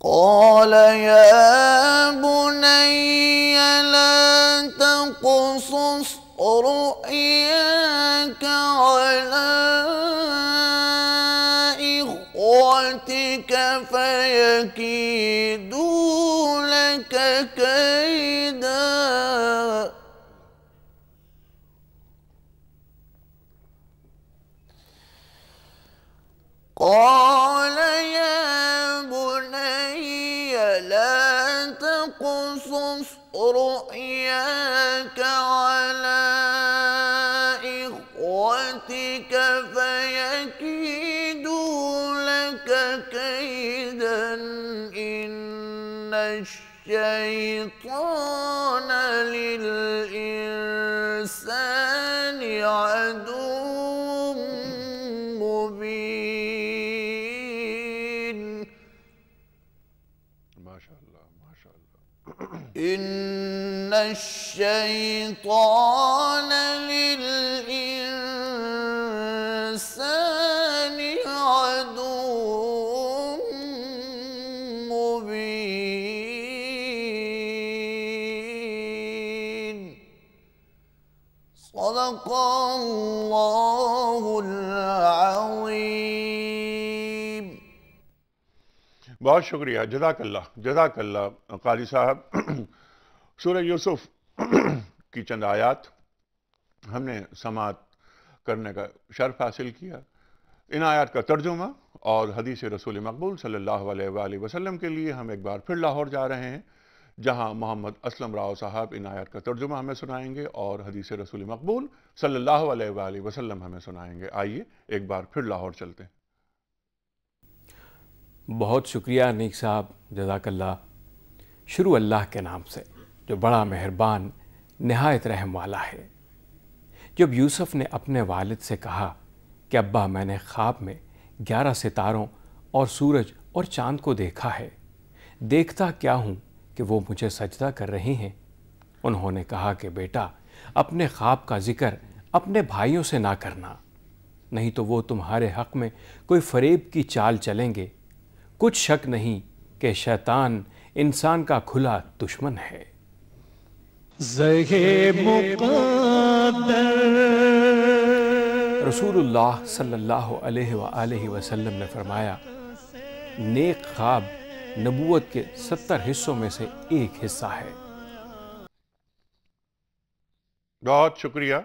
قال يا بني لا تقصص رؤياك على إخوتك فيكيدوا لك كيدا. قال يا بني لا تقصص رؤياك على إخوتك فيكيدوا لك كيدا إن الشيطان للإنسان عدو مبين. إن الشيطان للإنسان عدو مبين. بہت شکریہ، جزاک اللہ قاری صاحب۔ سورہ یوسف کی چند آیات ہم نے سماعت کرنے کا شرف حاصل کیا۔ ان آیات کا ترجمہ اور حدیث رسول مقبول صلی اللہ علیہ وآلہ وسلم کے لیے ہم ایک بار پھر لاہور جا رہے ہیں، جہاں محمد اسلم راؤ صاحب ان آیات کا ترجمہ ہمیں سنائیں گے اور حدیث رسول مقبول صلی اللہ علیہ وآلہ وسلم ہمیں سنائیں گے۔ آئیے ایک بار پھر لاہور چلتے ہیں۔ بہت شکریہ انیق صاحب، جزاک اللہ۔ شروع اللہ کے نام سے جو بڑا مہربان نہایت رحم والا ہے۔ جب یوسف نے اپنے والد سے کہا کہ ابا میں نے خواب میں 11 ستاروں اور سورج اور چاند کو دیکھا ہے، دیکھتا کیا ہوں کہ وہ مجھے سجدہ کر رہے ہیں، انہوں نے کہا کہ بیٹا اپنے خواب کا ذکر اپنے بھائیوں سے نہ کرنا، نہیں تو وہ تمہارے حق میں کوئی فریب کی چال چلیں گے۔ کچھ شک نہیں کہ شیطان انسان کا کھلا دشمن ہے۔ رسول اللہ صلی اللہ علیہ وآلہ وسلم نے فرمایا، نیک خواب نبوت کے 70 حصوں میں سے ایک حصہ ہے۔ بہت شکریہ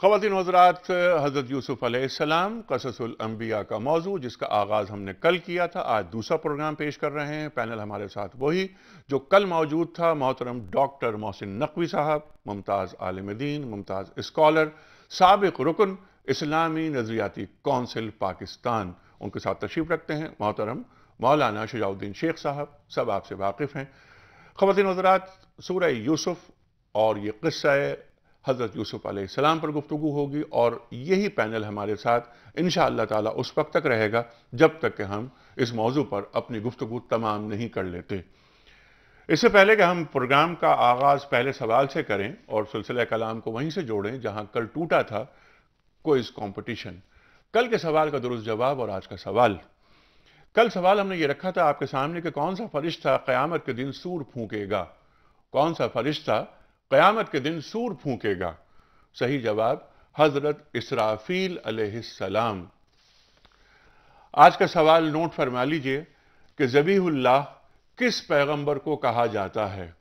خواتین و حضرات۔ حضرت یوسف علیہ السلام قصص الانبیاء کا موضوع جس کا آغاز ہم نے کل کیا تھا، آج دوسرا پروگرام پیش کر رہے ہیں۔ پینل ہمارے ساتھ وہی جو کل موجود تھا، محترم ڈاکٹر محسن نقوی صاحب، ممتاز عالم دین، ممتاز اسکالر، سابق رکن اسلامی نظریاتی کونسل پاکستان، ان کے ساتھ تشریف رکھتے ہیں محترم مولانا شجاع الدین شیخ صاحب، سب آپ سے واقف ہیں۔ خواتین و حضرات، سورہ یوسف اور یہ قصہ حضرت یوسف علیہ السلام پر گفتگو ہوگی، اور یہی پینل ہمارے ساتھ انشاءاللہ تعالی اس وقت تک رہے گا جب تک کہ ہم اس موضوع پر اپنی گفتگو تمام نہیں کر لیتے۔ اس سے پہلے کہ ہم پروگرام کا آغاز پہلے سوال سے کریں اور سلسلہ کلام کو وہیں سے جوڑیں جہاں کل ٹوٹا تھا، کوئز کمپٹیشن، کل کے سوال کا درست جواب اور آج کا سوال۔ کل سوال ہم نے یہ رکھا تھا آپ کے سامنے کہ کون سا فرشتہ قیامت کے دن سور پھونکے گا؟ کون سا فرشتہ قیامت کے دن سور پھونکے گا؟ صحیح جواب حضرت اسرافیل علیہ السلام۔ آج کا سوال نوٹ فرما لیجئے کہ ذبیح اللہ کس پیغمبر کو کہا جاتا ہے؟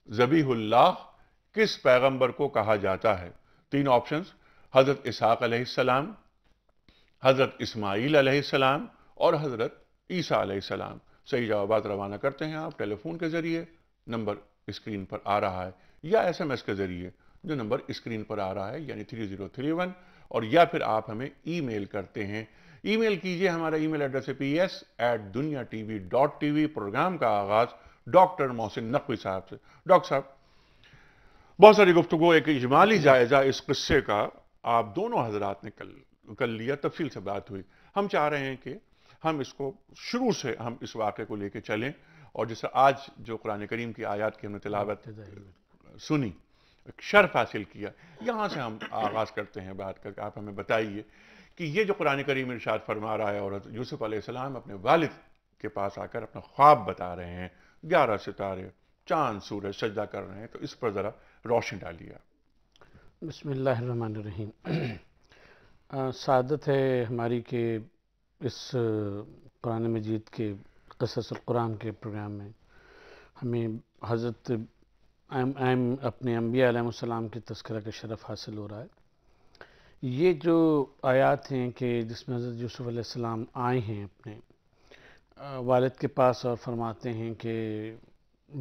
ذبیح اللہ کس پیغمبر کو کہا جاتا ہے؟ 3 آپشنز، حضرت اسحاق علیہ السلام، حضرت اسماعیل علیہ السلام اور حضرت عیسیٰ علیہ السلام۔ صحیح جوابات روانہ کرتے ہیں آپ ٹیلی فون کے ذریعے، نمبر اسکرین پر آ رہا ہے، یا ایس ایم ایس کے ذریعے جو نمبر اسکرین پر آ رہا ہے، یعنی 3031، اور یا پھر آپ ہمیں ای میل کرتے ہیں۔ ای میل کیجئے، ہمارا ای میل ایڈریس ہے ps@dunyatv.tv۔ پروگرام کا آغاز ڈاکٹر محسن نقوی صاحب سے۔ ڈاکٹر صاحب، بہت ساری گفتگو، ایک اجمالی جائزہ اس قصے کا آپ دونوں حضرات نے کل لیا، تفصیل سے بات ہوئی۔ ہم چاہ رہے ہیں کہ ہم اس کو شروع سے ہم اس واقعے کو لے کے چلیں، اور جیسے آج جو قرآن کریم کی آیات کی ہم نے تلاوت سنی، شرف حاصل کیا، یہاں سے ہم آغاز کرتے ہیں بات کر کے۔ آپ ہمیں بتائیے کہ یہ جو قرآن کریم ارشاد فرما رہا ہے، اور یوسف علیہ السلام اپنے والد کے پاس آ کر اپنا خواب بتا رہے ہیں، 11 ستارے، چاند، سورج سجدہ کر رہے ہیں، تو اس پر ذرا روشنی ڈالیے۔ بسم اللہ الرحمن الرحیم۔ سعادت ہے ہماری کہ اس قرآن مجید کے قصص القرآن کے پروگرام میں ہمیں حضرت اپنے انبیاء علیہ السلام کی تذکرہ کا شرف حاصل ہو رہا ہے۔ یہ جو آیات ہیں کہ جس میں حضرت یوسف علیہ السلام آئے ہیں اپنے والد کے پاس اور فرماتے ہیں کہ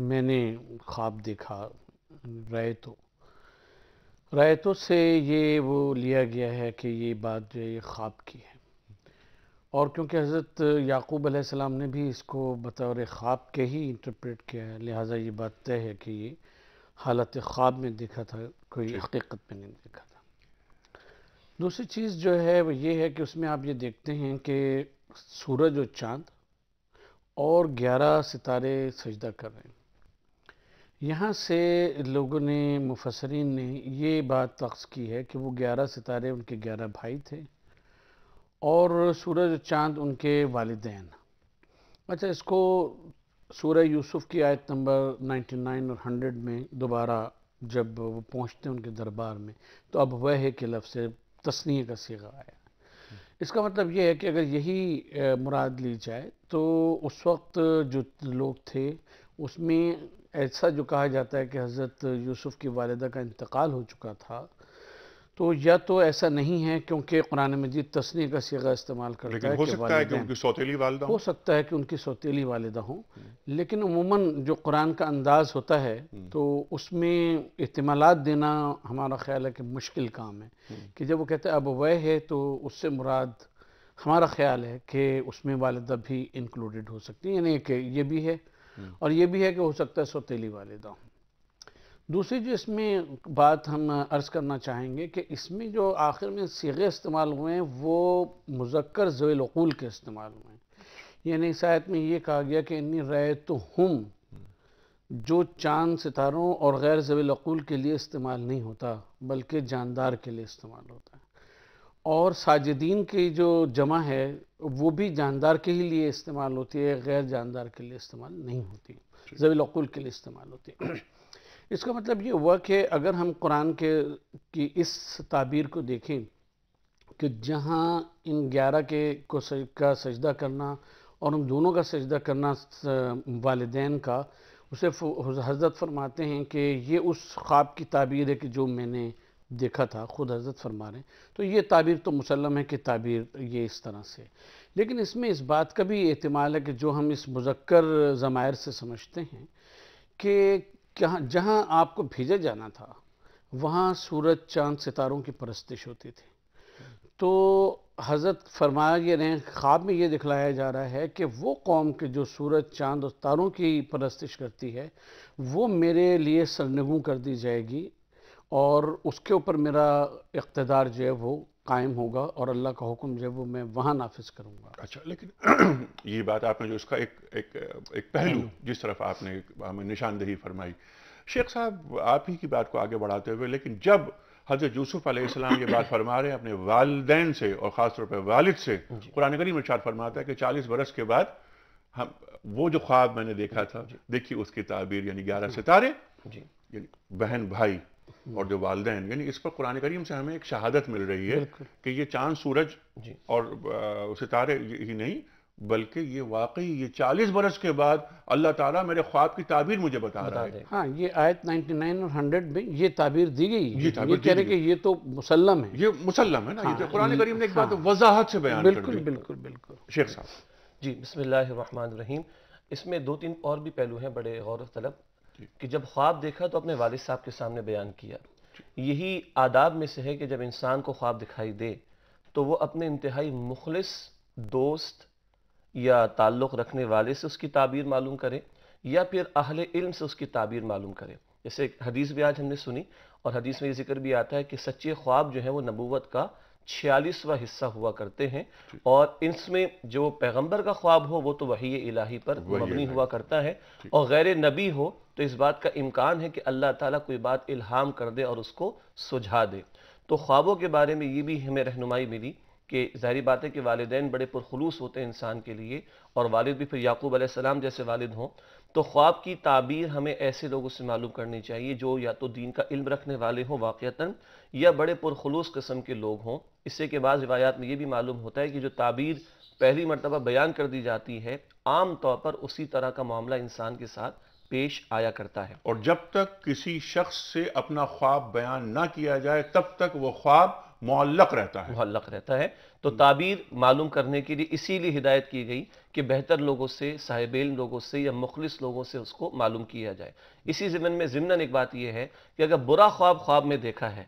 میں نے خواب دیکھا، رایتوں سے یہ وہ لیا گیا ہے کہ یہ بات جو ہے یہ خواب کی ہے، اور کیونکہ حضرت یعقوب علیہ السلام نے بھی اس کو بطور خواب کے ہی انٹرپریٹ کیا ہے، لہٰذا یہ بات طے ہے کہ یہ حالت خواب میں دیکھا تھا، کوئی حقیقت میں نہیں دیکھا تھا۔ دوسری چیز جو ہے وہ یہ ہے کہ اس میں آپ یہ دیکھتے ہیں کہ سورج اور چاند اور 11 ستارے سجدہ کر رہے ہیں۔ یہاں سے لوگوں نے، مفسرین نے یہ بات اخذ کی ہے کہ وہ 11 ستارے ان کے 11 بھائی تھے، اور سورج اور چاند ان کے والدین۔ اچھا، اس کو سورہ یوسف کی آیت نمبر 99 اور 100 میں دوبارہ جب وہ پہنچتے ہیں ان کے دربار میں، تو اب وہ ہے کہ لفظ تثنیہ کا صیغہ آیا۔ اس کا مطلب یہ ہے کہ اگر یہی مراد لی جائے تو اس وقت جو لوگ تھے اس میں ایسا جو کہا جاتا ہے کہ حضرت یوسف کی والدہ کا انتقال ہو چکا تھا، تو یا تو ایسا نہیں ہے کیونکہ قرآن مجید تصنیع کا صیغہ استعمال کرتا لیکن ہے ہو کہ سکتا ہے کہ والدین، ان کی سوتیلی والدہ ہو سکتا ہے کہ ان کی سوتیلی والدہ ہوں، لیکن عموماً جو قرآن کا انداز ہوتا ہے تو اس میں احتمالات دینا ہمارا خیال ہے کہ مشکل کام ہے، کہ جب وہ کہتے ہیں ابوہ ہے تو اس سے مراد ہمارا خیال ہے کہ اس میں والدہ بھی انکلوڈڈ ہو سکتی ہے، یعنی کہ یہ بھی ہے اور یہ بھی ہے کہ ہو سکتا ہے سوتیلی والدہ ہوں۔ دوسری جو اس میں بات ہم عرض کرنا چاہیں گے کہ اس میں جو آخر میں صیغے استعمال ہوئے ہیں وہ مذکر ذوی العقول کے استعمال ہوئے ہیں، یعنی اس آیت میں یہ کہا گیا کہ انی رأیتہم، جو چاند ستاروں اور غیر ذوی العقول کے لیے استعمال نہیں ہوتا بلکہ جاندار کے لیے استعمال ہوتا ہے، اور ساجدین کی جو جمع ہے وہ بھی جاندار کے ہی لیے استعمال ہوتی ہے، غیر جاندار کے لیے استعمال نہیں ہوتی، ذوی العقول کے لیے استعمال ہوتی ہے۔ اس کا مطلب یہ ہوا کہ اگر ہم قرآن کی اس تعبیر کو دیکھیں کہ جہاں ان 11 کا سجدہ کرنا اور ان دونوں کا سجدہ کرنا والدین کا، اسے حضرت فرماتے ہیں کہ یہ اس خواب کی تعبیر ہے کہ جو میں نے دیکھا تھا، خود حضرت فرما رہے ہیں، تو یہ تعبیر تو مسلم ہے کہ تعبیر یہ اس طرح سے، لیکن اس میں اس بات کا بھی احتمال ہے کہ جو ہم اس مذکر ضمائر سے سمجھتے ہیں کہ جہاں آپ کو بھیجا جانا تھا وہاں سورج چاند ستاروں کی پرستش ہوتی تھی، تو حضرت فرمایا یہ رہے خواب میں یہ دکھلایا جا رہا ہے کہ وہ قوم کے جو سورج چاند اور ستاروں کی پرستش کرتی ہے وہ میرے لیے سرنگوں کر دی جائے گی اور اس کے اوپر میرا اقتدار جو ہے وہ قائم ہوگا اور اللہ کا حکم جو ہے وہ میں وہاں نافذ کروں گا۔ اچھا، لیکن یہ بات آپ نے جو اس کا ایک پہلو جس طرف آپ نے ہمیں نشاندہی فرمائی، شیخ صاحب آپ ہی کی بات کو آگے بڑھاتے ہوئے، لیکن جب حضرت یوسف علیہ السلام یہ بات فرما رہے ہیں اپنے والدین سے اور خاص طور پہ والد سے، قرآن کریم ارشاد فرماتا ہے کہ 40 برس کے بعد وہ جو خواب میں نے دیکھا تھا، دیکھیے اس کی تعبیر، یعنی 11 ستارے، یعنی بہن بھائی اور جو والدین، یعنی اس پر قرآن کریم سے ہمیں ایک شہادت مل رہی ہے کہ یہ چاند سورج اور ستارے ہی نہیں بلکہ یہ واقعی یہ 40 برس کے بعد اللہ تعالیٰ میرے خواب کی تعبیر مجھے بتا رہا ہے۔ ہاں، یہ آیت 99 اور 100 میں یہ تعبیر دی گئی، یہ کہہ رہے کہ یہ تو مسلم ہے، یہ مسلم ہے نا، یہ قرآن کریم نے ایک بات وضاحت سے بیان کر دی۔ بالکل بالکل بالکل۔ شیخ صاحب جی، بسم اللہ الرحمن الرحیم۔ اس میں 2-3 اور بھی پہلو ہیں بڑے غور و طلب، کہ جب خواب دیکھا تو اپنے والد صاحب کے سامنے بیان کیا۔ یہی آداب میں سے ہے کہ جب انسان کو خواب دکھائی دے تو وہ اپنے انتہائی مخلص دوست یا تعلق رکھنے والے سے اس کی تعبیر معلوم کرے یا پھر اہل علم سے اس کی تعبیر معلوم کرے۔ جیسے ایک حدیث بھی آج ہم نے سنی اور حدیث میں یہ ذکر بھی آتا ہے کہ سچے خواب جو ہیں وہ نبوت کا 46واں حصہ ہوا کرتے ہیں، اور اس میں جو پیغمبر کا خواب ہو وہ تو وحی الہی پر مبنی ہوا کرتا ہے، اور غیر نبی ہو تو اس بات کا امکان ہے کہ اللہ تعالیٰ کوئی بات الہام کر دے اور اس کو سجھا دے۔ تو خوابوں کے بارے میں یہ بھی ہمیں رہنمائی ملی کہ ظاہری بات ہے کہ والدین بڑے پرخلوص ہوتے ہیں انسان کے لیے، اور والد بھی پھر یعقوب علیہ السلام جیسے والد ہوں، تو خواب کی تعبیر ہمیں ایسے لوگوں سے معلوم کرنی چاہیے جو یا تو دین کا علم رکھنے والے ہوں واقعتاً، یا بڑے پرخلوص قسم کے لوگ ہوں۔ اس سے کہ بعض روایات میں یہ بھی معلوم ہوتا ہے کہ جو تعبیر پہلی مرتبہ بیان کر دی جاتی ہے عام طور پر اسی طرح کا معاملہ انسان کے ساتھ پیش آیا کرتا ہے، اور جب تک کسی شخص سے اپنا خواب بیان نہ کیا جائے تب تک وہ خواب معلق رہتا ہے۔ تو تعبیر معلوم کرنے کے لیے اسی لیے ہدایت کی گئی کہ بہتر لوگوں سے، صاحب علم لوگوں سے یا مخلص لوگوں سے اس کو معلوم کیا جائے۔ اسی ضمن میں ضمناً ایک بات یہ ہے کہ اگر برا خواب میں دیکھا ہے،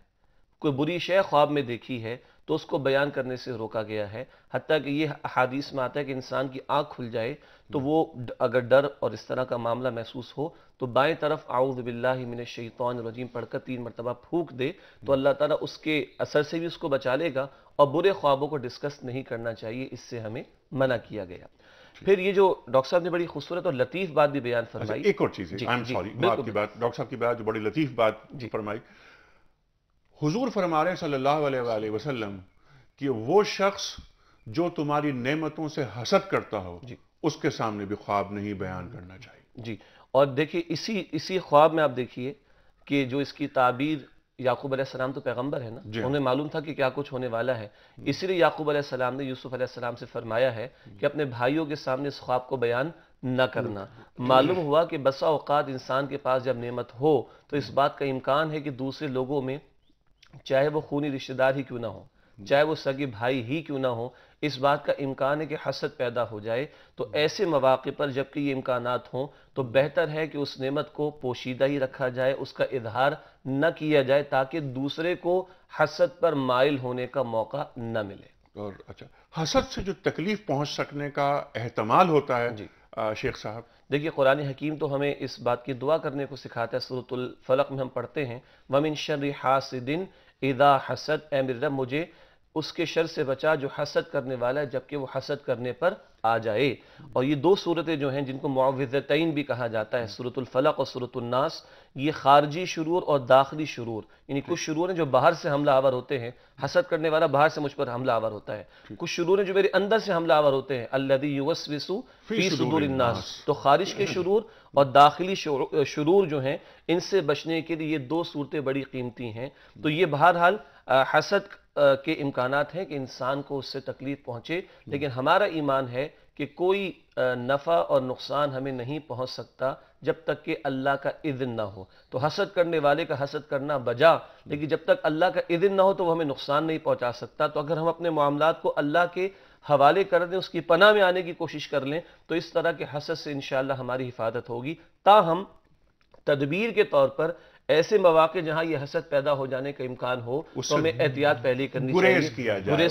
کوئی بری شے خواب میں دیکھی ہے تو اس کو بیان کرنے سے روکا گیا ہے، حتیٰ کہ یہ احادیث میں آتا ہے کہ انسان کی آنکھ کھل جائے تو وہ اگر ڈر اور اس طرح کا معاملہ محسوس ہو تو بائیں طرف اعوذ باللہ من الشیطان الرجیم پڑھ کر 3 مرتبہ پھونک دے تو اللہ تعالیٰ اس کے اثر سے بھی اس کو بچا لے گا، اور برے خوابوں کو ڈسکس نہیں کرنا چاہیے، اس سے ہمیں منع کیا گیا۔ پھر یہ جو ڈاکٹر صاحب نے بڑی خوبصورت اور لطیف بات بھی بیان فرمائی۔ ایک اور چیز ہے، آپ کی بات، ڈاکٹر صاحب کی بات جو بڑی لطیف بات فرمائی، حضور فرما رہے ہیں صلی اللہ علیہ وآلہ وسلم کہ وہ شخص جو تمہاری نعمتوں سے حسد کرتا ہو اس کے سامنے بھی خواب نہیں بیان کرنا چاہیے۔ جی، اور دیکھیے اسی خواب میں آپ دیکھیے کہ جو اس کی تعبیر یعقوب علیہ السلام تو پیغمبر ہے نا، جی انہیں معلوم تھا کہ کیا کچھ ہونے والا ہے، اسی لیے یعقوب علیہ السلام نے یوسف علیہ السلام سے فرمایا ہے کہ اپنے بھائیوں کے سامنے اس خواب کو بیان نہ کرنا۔ معلوم ہوا کہ بسا اوقات انسان کے پاس جب نعمت ہو تو اس بات کا امکان ہے کہ دوسرے لوگوں میں، چاہے وہ خونی رشتہ دار ہی کیوں نہ ہو، چاہے وہ سگے بھائی ہی کیوں نہ ہو، اس بات کا امکان ہے کہ حسد پیدا ہو جائے۔ تو ایسے مواقع پر جب کہ یہ امکانات ہوں تو بہتر ہے کہ اس نعمت کو پوشیدہ ہی رکھا جائے، اس کا اظہار نہ کیا جائے تاکہ دوسرے کو حسد پر مائل ہونے کا موقع نہ ملے۔ اور اچھا، حسد سے جو تکلیف پہنچ سکنے کا احتمال ہوتا ہے جی شیخ صاحب؟ دیکھیے قرآن حکیم تو ہمیں اس بات کی دعا کرنے کو سکھاتا ہے، سورۃ الفلق میں ہم پڑھتے ہیں وَمِن شَرِّ حَاسِدٍ اِذَا حَسَد، اے میرے رب مجھے اس کے شر سے بچا جو حسد کرنے والا ہے جبکہ وہ حسد کرنے پر آ جائے۔ اور یہ دو صورتیں جو ہیں جن کو معوذتین بھی کہا جاتا ہے، سورۃ الفلق اور سورۃ الناس، یہ خارجی شرور اور داخلی شرور، یعنی کچھ شرور ہیں جو باہر سے حملہ آور ہوتے ہیں، حسد کرنے والا باہر سے مجھ پر حملہ آور ہوتا ہے، کچھ شرور ہیں جو میرے اندر سے حملہ آور ہوتے ہیں، الذی یوسوس فی صدور الناس، تو خارج کے شرور اور داخلی شرور جو ہیں ان سے بچنے کے لیے یہ دو صورتیں بڑی قیمتی ہیں۔ تو یہ بہرحال حسد کے امکانات ہیں کہ انسان کو اس سے تکلیف پہنچے، لیکن ہمارا ایمان ہے کہ کوئی نفع اور نقصان ہمیں نہیں پہنچ سکتا جب تک کہ اللہ کا اذن نہ ہو۔ تو حسد کرنے والے کا حسد کرنا بجا، لیکن جب تک اللہ کا اذن نہ ہو تو وہ ہمیں نقصان نہیں پہنچا سکتا۔ تو اگر ہم اپنے معاملات کو اللہ کے حوالے کر دیں، اس کی پناہ میں آنے کی کوشش کر لیں، تو اس طرح کے حسد سے انشاءاللہ ہماری حفاظت ہوگی۔ تاہم تدبیر کے طور پر ایسے مواقع جہاں یہ حسد پیدا ہو جانے کا امکان ہو تو ہمیں احتیاط پہلے کرنی چاہیے، گریز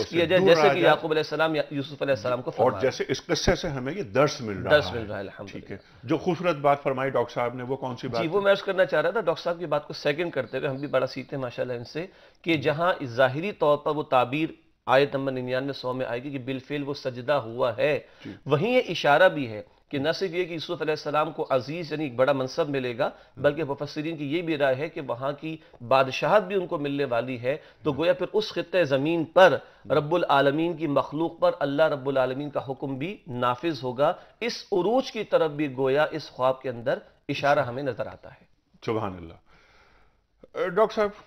کیا جائے جیسے کہ یعقوب علیہ السلام یا یوسف علیہ السلام کو اور فرمایا۔ جیسے اس قصے سے ہمیں یہ درس مل رہا ہے۔ الحمدللہ۔ ٹھیک ہے، جو خوبصورت بات فرمائی ڈاکٹر صاحب نے وہ کون سی بات؟ جی وہ میں عرض کرنا چاہ رہا تھا ڈاکٹر صاحب کی بات کو سیکنڈ کرتے ہوئے، ہم بھی بڑا سیکھتے ہیں ماشاءاللہ ان سے، کہ جہاں ظاہری طور پر وہ تعبیر آیت نمبر 99-100 میں آئے گی کہ بالفعل وہ سجدہ ہوا ہے، وہیں یہ اشارہ بھی ہے کہ نہ صرف یہ کہ یوسف علیہ السلام کو عزیز یعنی ایک بڑا منصب ملے گا، بلکہ مفسرین کی یہ بھی رائے ہے کہ وہاں کی بادشاہت بھی ان کو ملنے والی ہے۔ تو گویا پھر اس خطہ زمین پر رب العالمین کی مخلوق پر اللہ رب العالمین کا حکم بھی نافذ ہوگا۔ اس عروج کی طرف بھی گویا اس خواب کے اندر اشارہ ہمیں نظر آتا ہے۔ سبحان اللہ۔ ڈاکٹر صاحب،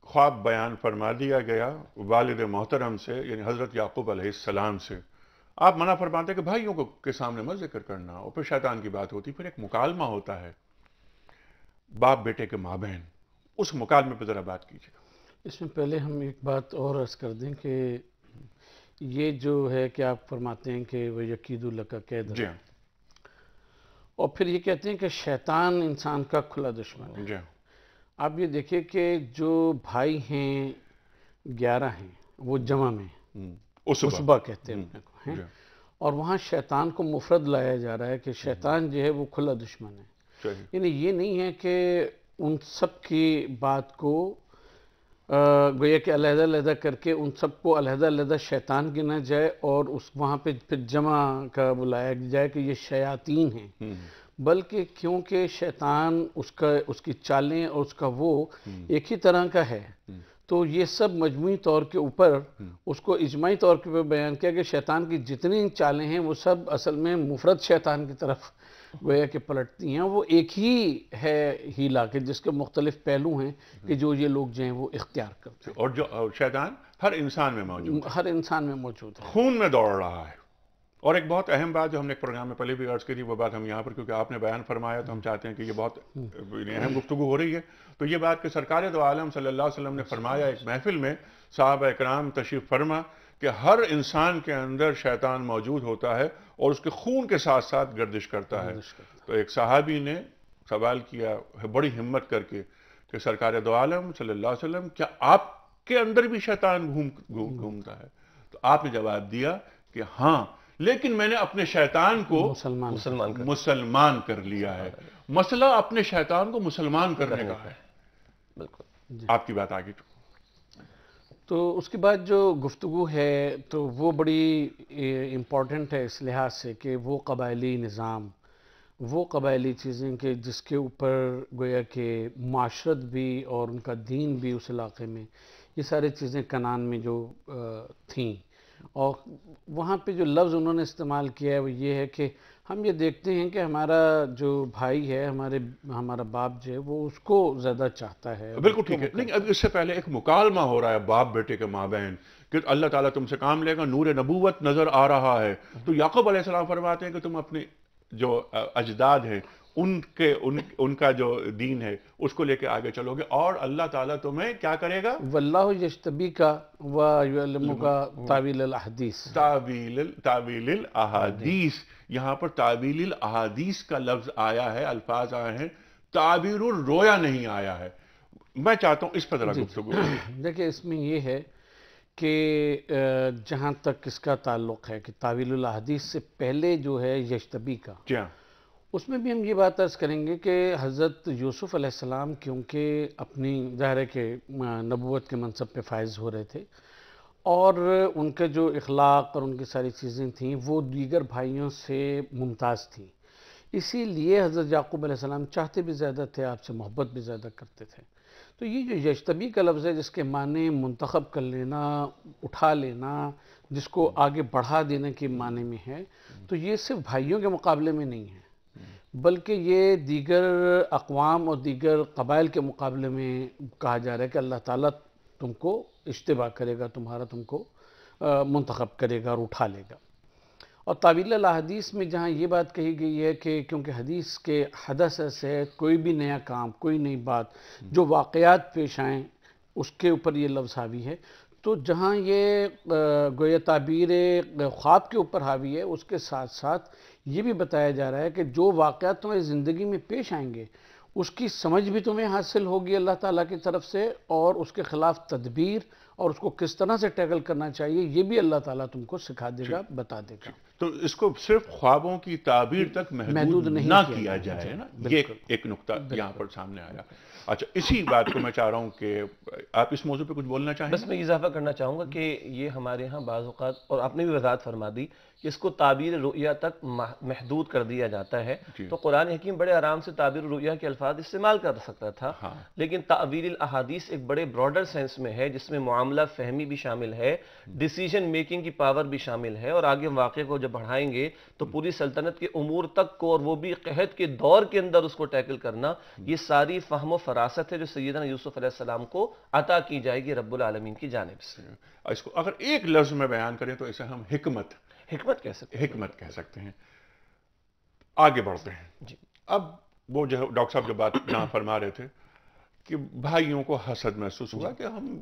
خواب بیان فرما دیا گیا والد محترم سے، یعنی حضرت یعقوب علیہ السلام سے، آپ منع فرماتے کہ بھائیوں کو کے سامنے مت ذکر کرنا، اور پھر شیطان کی بات ہوتی، پھر ایک مکالمہ ہوتا ہے باپ بیٹے کے مابین، اس مکالمے پہ ذرا بات کیجیے۔ اس میں پہلے ہم ایک بات اور عرض کر دیں کہ یہ جو ہے کہ آپ فرماتے ہیں کہ وہ یکید لک کید، جی ہاں، اور پھر یہ کہتے ہیں کہ شیطان انسان کا کھلا دشمن ہے۔ جی ہاں، آپ یہ دیکھیں کہ جو بھائی ہیں 11 ہیں، وہ جمع میں عصبہ کہتے ہیں اپنے کو ہیں، اور وہاں شیطان کو مفرد لایا جا رہا ہے کہ شیطان جو ہے وہ کھلا دشمن ہے۔ یعنی یہ نہیں ہے کہ ان سب کی بات کو گویا کہ علیحدہ علیحدہ کر کے ان سب کو علیحدہ علیحدہ شیطان گنا جائے اور اس وہاں پہ پھر جمع کا بلایا جائے کہ یہ شیاطین ہیں، بلکہ کیونکہ شیطان اس کی چالیں اور اس کا وہ ایک ہی طرح کا ہے، تو یہ سب مجموعی طور کے اوپر اس کو اجماعی طور کے بیان کیا کہ شیطان کی جتنی چالیں ہیں وہ سب اصل میں مفرد شیطان کی طرف گویا کہ پلٹتی ہیں۔ وہ ایک ہی ہے ہیلا کے جس کے مختلف پہلو ہیں کہ جو یہ لوگ جو ہیں وہ اختیار کرتے ہیں، اور جو شیطان ہر انسان میں موجود ہے، ہر انسان میں موجود ہے، خون میں دوڑ رہا ہے۔ اور ایک بہت اہم بات جو ہم نے ایک پروگرام میں پہلے بھی عرض کی تھی، وہ بات ہم یہاں پر کیونکہ آپ نے بیان فرمایا تو ہم چاہتے ہیں کہ یہ بہت اہم گفتگو ہو رہی ہے، تو یہ بات کہ سرکار دو عالم صلی اللہ علیہ وسلم نے فرمایا ایک محفل میں، صحابہ اکرام تشریف فرما، کہ ہر انسان کے اندر شیطان موجود ہوتا ہے اور اس کے خون کے ساتھ ساتھ گردش کرتا ہے۔ تو ایک صحابی نے سوال کیا بڑی ہمت کر کے کہ سرکار دو عالم صلی اللہ علیہ وسلم کیا آپ کے اندر بھی شیطان گھومتا ہے؟ تو آپ نے جواب دیا کہ ہاں، لیکن میں نے اپنے شیطان کو مسلمان کر لیا ہے۔ مسئلہ اپنے شیطان کو مسلمان کرنے کا ہے۔ بالکل آپ کی بات آگے۔ تو اس کے بعد جو گفتگو ہے تو وہ بڑی امپورٹنٹ ہے اس لحاظ سے کہ وہ قبائلی نظام، وہ قبائلی چیزیں کہ جس کے اوپر گویا کہ معاشرت بھی اور ان کا دین بھی اس علاقے میں، یہ ساری چیزیں کنعان میں جو تھیں، اور وہاں پہ جو لفظ انہوں نے استعمال کیا ہے وہ یہ ہے کہ ہم یہ دیکھتے ہیں کہ ہمارا جو بھائی ہے، ہمارا باپ جو ہے وہ اس کو زیادہ چاہتا ہے. بالکل ٹھیک ہے. لیکن اب اس سے پہلے ایک مکالمہ ہو رہا ہے باپ بیٹے کے مابین کہ اللہ تعالیٰ تم سے کام لے گا، نور نبوت نظر آ رہا ہے. تو یعقوب علیہ السلام فرماتے ہیں کہ تم اپنے جو اجداد ہیں ان کا جو دین ہے اس کو لے کے آگے چلو گے، اور اللہ تعالیٰ تمہیں کیا کرے گا؟ واللہ یجتبیک ویعلمک تاویل الاحادیث. تعویل الاحادیث، یہاں پر تعویل الاحادیث کا لفظ آیا ہے، الفاظ آئے ہیں، تعبیر الرویا نہیں آیا ہے. میں چاہتا ہوں اس پر ذرا گفتگو. دیکھیں اس میں یہ ہے کہ جہاں تک اس کا تعلق ہے کہ تعویل الاحادیث سے پہلے جو ہے یجتبی کا، جی ہاں، اس میں بھی ہم یہ بات عرض کریں گے کہ حضرت یوسف علیہ السلام کیونکہ اپنی ظاہر ہے کہ نبوت کے منصب پہ فائز ہو رہے تھے، اور ان کے جو اخلاق اور ان کی ساری چیزیں تھیں وہ دیگر بھائیوں سے ممتاز تھیں، اسی لیے حضرت یعقوب علیہ السلام چاہتے بھی زیادہ تھے، آپ سے محبت بھی زیادہ کرتے تھے. تو یہ جو یجتبی کا لفظ ہے جس کے معنی منتخب کر لینا، اٹھا لینا، جس کو آگے بڑھا دینے کے معنی میں ہے، تو یہ صرف بھائیوں کے مقابلے میں نہیں ہے، بلکہ یہ دیگر اقوام اور دیگر قبائل کے مقابلے میں کہا جا رہا ہے کہ اللہ تعالیٰ تم کو اجتبا کرے گا، تم کو منتخب کرے گا اور اٹھا لے گا. اور تعویل الاحادیث میں جہاں یہ بات کہی گئی ہے کہ کیونکہ حدیث کے حدث سے کوئی بھی نیا کام، کوئی نئی بات جو واقعات پیش آئیں اس کے اوپر یہ لفظ حاوی ہے، تو جہاں یہ گویا تعبیر خواب کے اوپر حاوی ہے، اس کے ساتھ ساتھ یہ بھی بتایا جا رہا ہے کہ جو واقعات تمہیں زندگی میں پیش آئیں گے اس کی سمجھ بھی تمہیں حاصل ہوگی اللہ تعالیٰ کی طرف سے، اور اس کے خلاف تدبیر اور اس کو کس طرح سے ٹیکل کرنا چاہیے یہ بھی اللہ تعالیٰ تم کو سکھا دے گا، بتا دے گا. تو اس کو صرف خوابوں کی تعبیر تک محدود نہ کیا جائے نا، یہ ایک نقطہ یہاں پر سامنے آیا. اچھا، اسی بات کو میں چاہ رہا ہوں کہ آپ اس موضوع پہ کچھ بولنا چاہیں؟ بس میں اضافہ کرنا چاہوں گا کہ یہ ہمارے ہاں بعض اوقات، اور آپ نے بھی وضاحت فرما دی کہ اس کو تعبیر رؤیا تک محدود کر دیا جاتا ہے. تو قرآن حکیم بڑے آرام سے تعبیر رؤیا کے الفاظ استعمال کر سکتا تھا، لیکن تعبیر الاحادیث ایک بڑے براڈر سینس میں ہے جس میں معاملہ فہمی بھی شامل ہے، ڈیسیجن میکنگ کی پاور بھی شامل ہے، اور آگے واقعے کو جب بڑھائیں گے تو پوری سلطنت کے امور تک کو، اور وہ بھی قحط کے دور کے اندر اس کو ٹیکل کرنا، یہ ساری فہم و فراست ہے جو سیدنا یوسف علیہ السلام کو عطا کی جائے گی رب العالمین کی جانب سے. اس کو اگر ایک لفظ میں بیان کریں تو اسے ہم حکمت کہہ سکتے ہیں. آگے بڑھتے ہیں جی. اب وہ جو ڈاکٹر صاحب جو بات یہاں فرما رہے تھے کہ بھائیوں کو حسد محسوس ہوا کہ ہم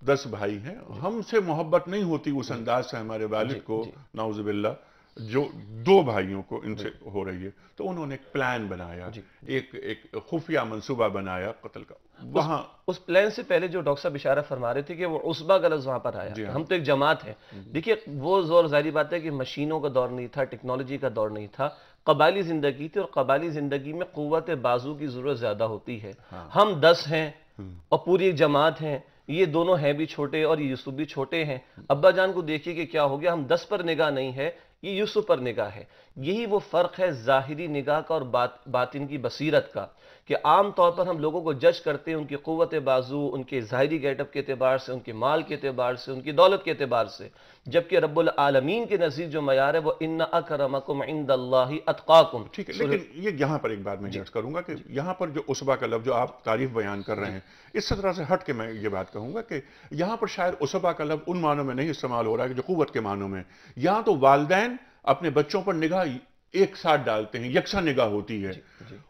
10 بھائی ہیں، ہم سے محبت نہیں ہوتی اس انداز سے ہمارے والد کو، نعوذ باللہ، جو 2 بھائیوں کو ان سے ہو رہی ہے. تو انہوں نے ایک پلان بنایا، ایک خفیہ منصوبہ بنایا قتل کا. وہاں اس پلان سے پہلے جو ڈاکٹر صاحب اشارہ فرما رہے تھے کہ وہ عصبہ کا لفظ وہاں پر آیا، ہم تو ایک جماعت ہیں. دیکھیے وہ زور ظاہری بات ہے کہ مشینوں کا دور نہیں تھا، ٹیکنالوجی کا دور نہیں تھا، قبائلی زندگی تھی، اور قبائلی زندگی میں قوت بازو کی ضرورت زیادہ ہوتی ہے. ہم 10 ہیں اور پوری ایک جماعت ہیں، یہ دونوں ہیں بھی چھوٹے اور یہ یوسف بھی چھوٹے ہیں. ابا جان کو دیکھیے کہ کیا ہو گیا، ہم 10 پر نگاہ نہیں ہے، یہ یوسف پر نگاہ ہے. یہی وہ فرق ہے ظاہری نگاہ کا اور باطن کی بصیرت کا، کہ عام طور پر ہم لوگوں کو جج کرتے ہیں ان کی قوت بازو، ان کے ظاہری گیٹ اپ کے اعتبار سے، ان کے مال کے اعتبار سے، ان کی دولت کے اعتبار سے، جبکہ رب العالمین کے نزدیک جو معیار ہے وہ ان اکرمکم عند اللہ اتقاکم. ٹھیک ہے، لیکن یہاں پر ایک بات میں عرض کروں گا کہ یہاں پر جو عصبہ کا لفظ جو آپ تعریف بیان کر رہے ہیں، اس طرح سے ہٹ کے میں یہ بات کہوں گا کہ یہاں پر شاید عصبہ کا لفظ ان معنوں میں نہیں استعمال ہو رہا ہے جو قوت کے معنوں میں. یہاں تو والدین اپنے بچوں پر نگاہ ایک ساتھ ڈالتے ہیں، یکساں نگاہ ہوتی ہے.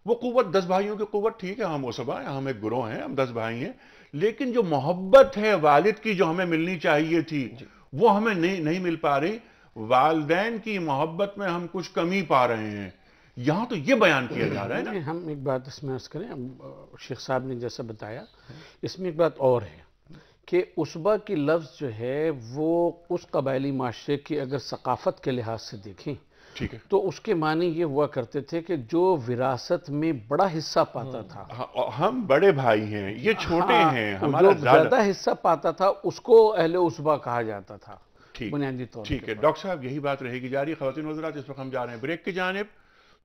وہ قوت 10 بھائیوں کی قوت ٹھیک ہے، ہم عصبہ ہیں، ہم ایک گروہ ہیں، ہم 10 بھائی ہیں، لیکن جو محبت ہے والد کی جو ہمیں ملنی چاہیے تھی وہ ہمیں نہیں مل پا رہی. والدین کی محبت میں ہم کچھ کمی پا رہے ہیں. یہاں تو یہ بیان کیا جا رہا ہے نا. ہم ایک بات اس میں عرض کریں، شیخ صاحب نے جیسا بتایا، اس میں ایک بات اور ہے کہ عصبہ کی لفظ جو ہے وہ اس قبائلی معاشرے کی اگر ثقافت کے لحاظ سے دیکھیں تو اس کے معنی یہ ہوا کرتے تھے کہ جو وراثت میں بڑا حصہ پاتا تھا، ہم بڑے بھائی ہیں، یہ چھوٹے ہیں، ہمارا جو زیادہ حصہ پاتا تھا اس کو اہل عصبہ کہا جاتا تھا بنیادی طور پر. ٹھیک ہے ڈاکٹر صاحب، یہی بات رہے گی جاری. خواتین و حضرات، اس وقت ہم جا رہے ہیں بریک کی جانب.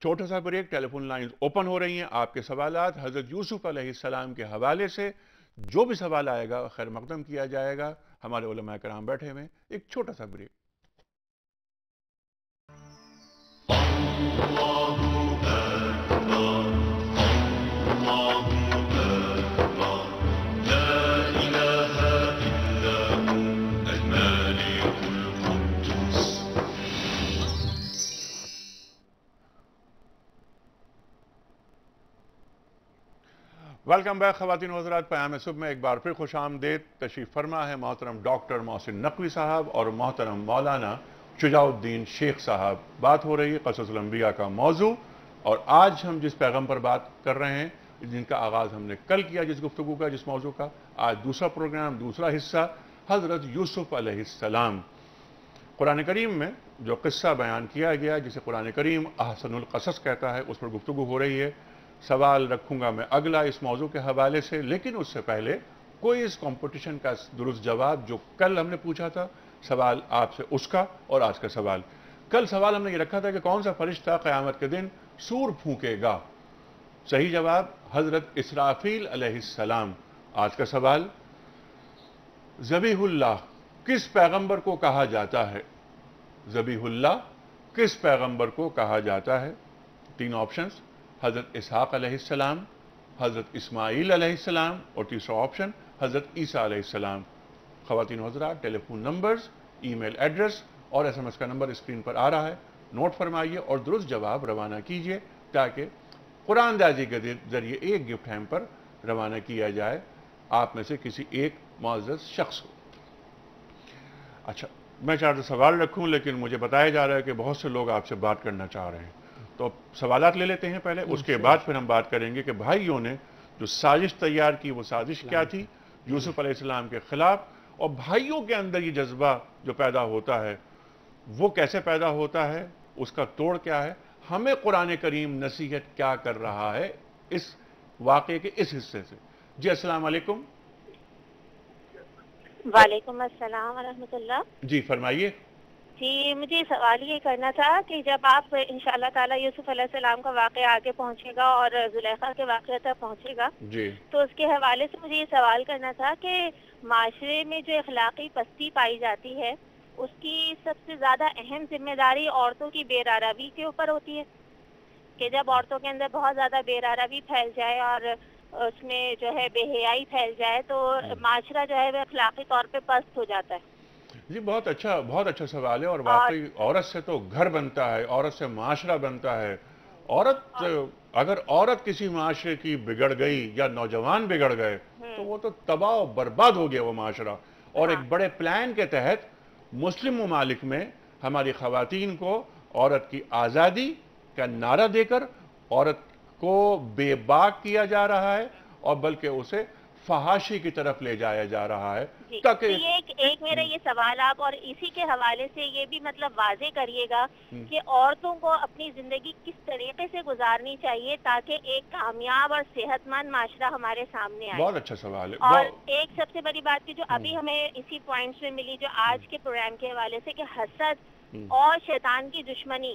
چھوٹا سا بریک، ٹیلی فون لائنز اوپن ہو رہی ہیں. آپ کے سوالات حضرت یوسف علیہ السلام کے حوالے سے جو بھی سوال آئے گا خیر مقدم کیا جائے گا. ہمارے علماء کرام بیٹھے ہوئے ہیں. ایک چھوٹا سا بریک. ویلکم بیک خواتین و حضرات. پیام صبح میں ایک بار پھر خوش آمدید. تشریف فرما ہے محترم ڈاکٹر محسن نقوی صاحب اور محترم مولانا شجاع الدین شیخ صاحب. بات ہو رہی ہے قصص الانبیاء کا موضوع، اور آج ہم جس پیغام پر بات کر رہے ہیں، جن کا آغاز ہم نے کل کیا، جس گفتگو کا، جس موضوع کا، آج دوسرا پروگرام، دوسرا حصہ، حضرت یوسف علیہ السلام. قرآن کریم میں جو قصہ بیان کیا گیا، جسے قرآن کریم احسن القصص کہتا ہے، اس پر گفتگو ہو رہی ہے. سوال رکھوں گا میں اگلا اس موضوع کے حوالے سے، لیکن اس سے پہلے کوئی اس کمپٹیشن کا درست جواب جو کل ہم نے پوچھا تھا، سوال آپ سے اس کا اور آج کا سوال. کل سوال ہم نے یہ رکھا تھا کہ کون سا فرشتہ قیامت کے دن سور پھونکے گا؟ صحیح جواب حضرت اسرافیل علیہ السلام. آج کا سوال، ذبیح اللہ کس پیغمبر کو کہا جاتا ہے؟ ذبیح اللہ کس پیغمبر کو کہا جاتا ہے؟ تین آپشنز، حضرت اسحاق علیہ السلام، حضرت اسماعیل علیہ السلام، اور تیسرا آپشن حضرت عیسیٰ علیہ السلام. خواتین و حضرات، ٹیلی فون نمبرز، ای میل ایڈریس اور ایس ایم ایس کا نمبر اسکرین پر آ رہا ہے. نوٹ فرمائیے اور درست جواب روانہ کیجیے تاکہ قرآن دازی کے ذریعے ایک گفٹ ہیم پر روانہ کیا جائے آپ میں سے کسی ایک معزز شخص کو. اچھا، میں چاہتا سوال رکھوں، لیکن مجھے بتایا جا رہا ہے کہ بہت سے لوگ آپ سے بات کرنا چاہ رہے ہیں، تو سوالات لے لیتے ہیں پہلے، اس کے بعد پھر ہم بات کریں گے کہ بھائیوں نے جو سازش تیار کی وہ سازش کیا تھی یوسف علیہ السلام کے خلاف، اور بھائیوں کے اندر یہ جذبہ جو پیدا ہوتا ہے وہ کیسے پیدا ہوتا ہے، اس کا توڑ کیا ہے، ہمیں قرآن کریم نصیحت کیا کر رہا ہے اس واقعے کے اس حصے سے. جی السلام علیکم. وعلیکم السلام ورحمۃ اللہ. جی فرمائیے. جی مجھے سوال یہ کرنا تھا کہ جب آپ انشاءاللہ تعالی یوسف علیہ السلام کا واقعہ آگے پہنچے گا اور زلیخا کے واقعہ تک پہنچے گا، جی تو اس کے حوالے سے مجھے یہ سوال کرنا تھا کہ معاشرے میں جو اخلاقی پستی پائی جاتی ہے اس کی سب سے زیادہ اہم ذمہ داری عورتوں کی بے راروی کے اوپر ہوتی ہے، کہ جب عورتوں کے اندر بہت زیادہ بے راروی پھیل جائے اور اس میں جو ہے بے حیائی پھیل جائے تو معاشرہ جو ہے وہ اخلاقی طور پہ پست ہو جاتا ہے. جی بہت اچھا سوال ہے، اور واقعی عورت سے تو گھر بنتا ہے، عورت سے معاشرہ بنتا ہے. اگر عورت کسی معاشرے کی بگڑ گئی یا نوجوان بگڑ گئے تو وہ تو تباہ و برباد ہو گیا وہ معاشرہ. اور ایک بڑے پلان کے تحت مسلم ممالک میں ہماری خواتین کو عورت کی آزادی کا نعرہ دے کر عورت کو بے باک کیا جا رہا ہے، اور بلکہ اسے فحاشی کی طرف لے جایا جا رہا ہے. ایک میرا یہ سوال آپ اور اسی کے حوالے سے یہ بھی مطلب واضح کریے گا کہ عورتوں کو اپنی زندگی کس طریقے سے گزارنی چاہیے تاکہ ایک کامیاب اور صحت مند معاشرہ ہمارے سامنے آئے. بہت اچھا سوال ہے. اور ایک سب سے بڑی بات کی جو ابھی ہمیں اسی پوائنٹس میں ملی جو آج کے پروگرام کے حوالے سے، کہ حسد اور شیطان کی دشمنی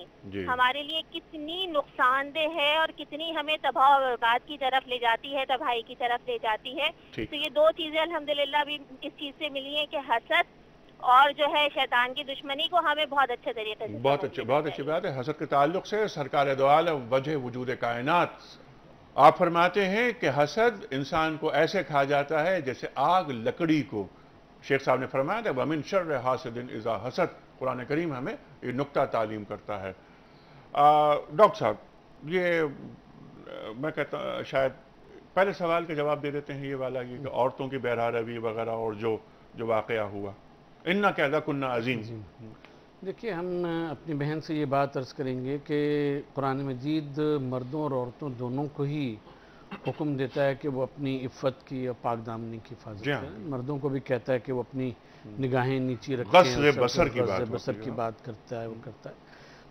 ہمارے لیے کتنی نقصان دہ ہے اور کتنی ہمیں تباہ و برباد کی طرف لے جاتی ہے، تباہی کی طرف لے جاتی ہے. تو یہ دو چیزیں الحمدللہ بھی اس چیز سے ملی ہیں کہ حسد اور جو ہے شیطان کی دشمنی کو ہمیں بہت اچھے طریقے سے بہت اچھی بات ہے. حسد کے تعلق سے سرکار دو عالم وجہ وجود کائنات آپ فرماتے ہیں کہ حسد انسان کو ایسے کھا جاتا ہے جیسے آگ لکڑی کو. شیخ صاحب نے فرمایا تھا وَمِن شَرِّ حَاسِدٍ اِذَا حَسَد. قرآن کریم ہمیں یہ نقطہ تعلیم کرتا ہے. ڈاکٹر صاحب، یہ میں کہتا شاید پہلے سوال کا جواب دے دیتے ہیں، یہ والا کہ عورتوں کی بہرہ روی وغیرہ اور جو واقعہ ہوا. اِنَّا كَيْدَ كُنَّا عَظِيمٌ. دیکھیے، ہم اپنی بہن سے یہ بات عرض کریں گے کہ قرآن مجید مردوں اور عورتوں دونوں کو ہی حکم دیتا ہے کہ وہ اپنی عفت کی اور پاک دامنی کی حفاظت کریں. مردوں کو بھی کہتا ہے کہ وہ اپنی نگاہیں نیچی رکھیں، غض بصر کی بات کرتا ہے، وہ کرتا ہے.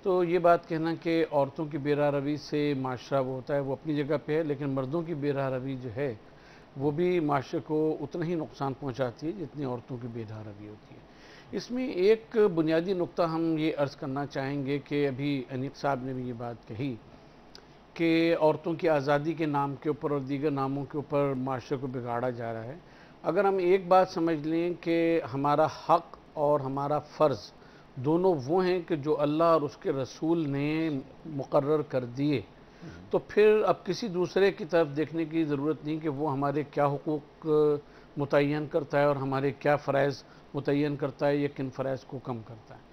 تو یہ بات کہنا کہ عورتوں کی بے روی سے معاشرہ وہ ہوتا ہے، وہ اپنی جگہ پہ ہے، لیکن مردوں کی بے روی جو ہے وہ بھی معاشرے کو اتنا ہی نقصان پہنچاتی ہے جتنی عورتوں کی بے روی ہوتی ہے. اس میں ایک بنیادی نقطہ ہم یہ عرض کرنا چاہیں گے کہ ابھی انیق صاحب نے بھی یہ بات کہی کہ عورتوں کی آزادی کے نام کے اوپر اور دیگر ناموں کے اوپر معاشرے کو بگاڑا جا رہا ہے. اگر ہم ایک بات سمجھ لیں کہ ہمارا حق اور ہمارا فرض دونوں وہ ہیں کہ جو اللہ اور اس کے رسول نے مقرر کر دیے، تو پھر اب کسی دوسرے کی طرف دیکھنے کی ضرورت نہیں کہ وہ ہمارے کیا حقوق متعین کرتا ہے اور ہمارے کیا فرائض متعین کرتا ہے یا کن فرائض کو کم کرتا ہے۔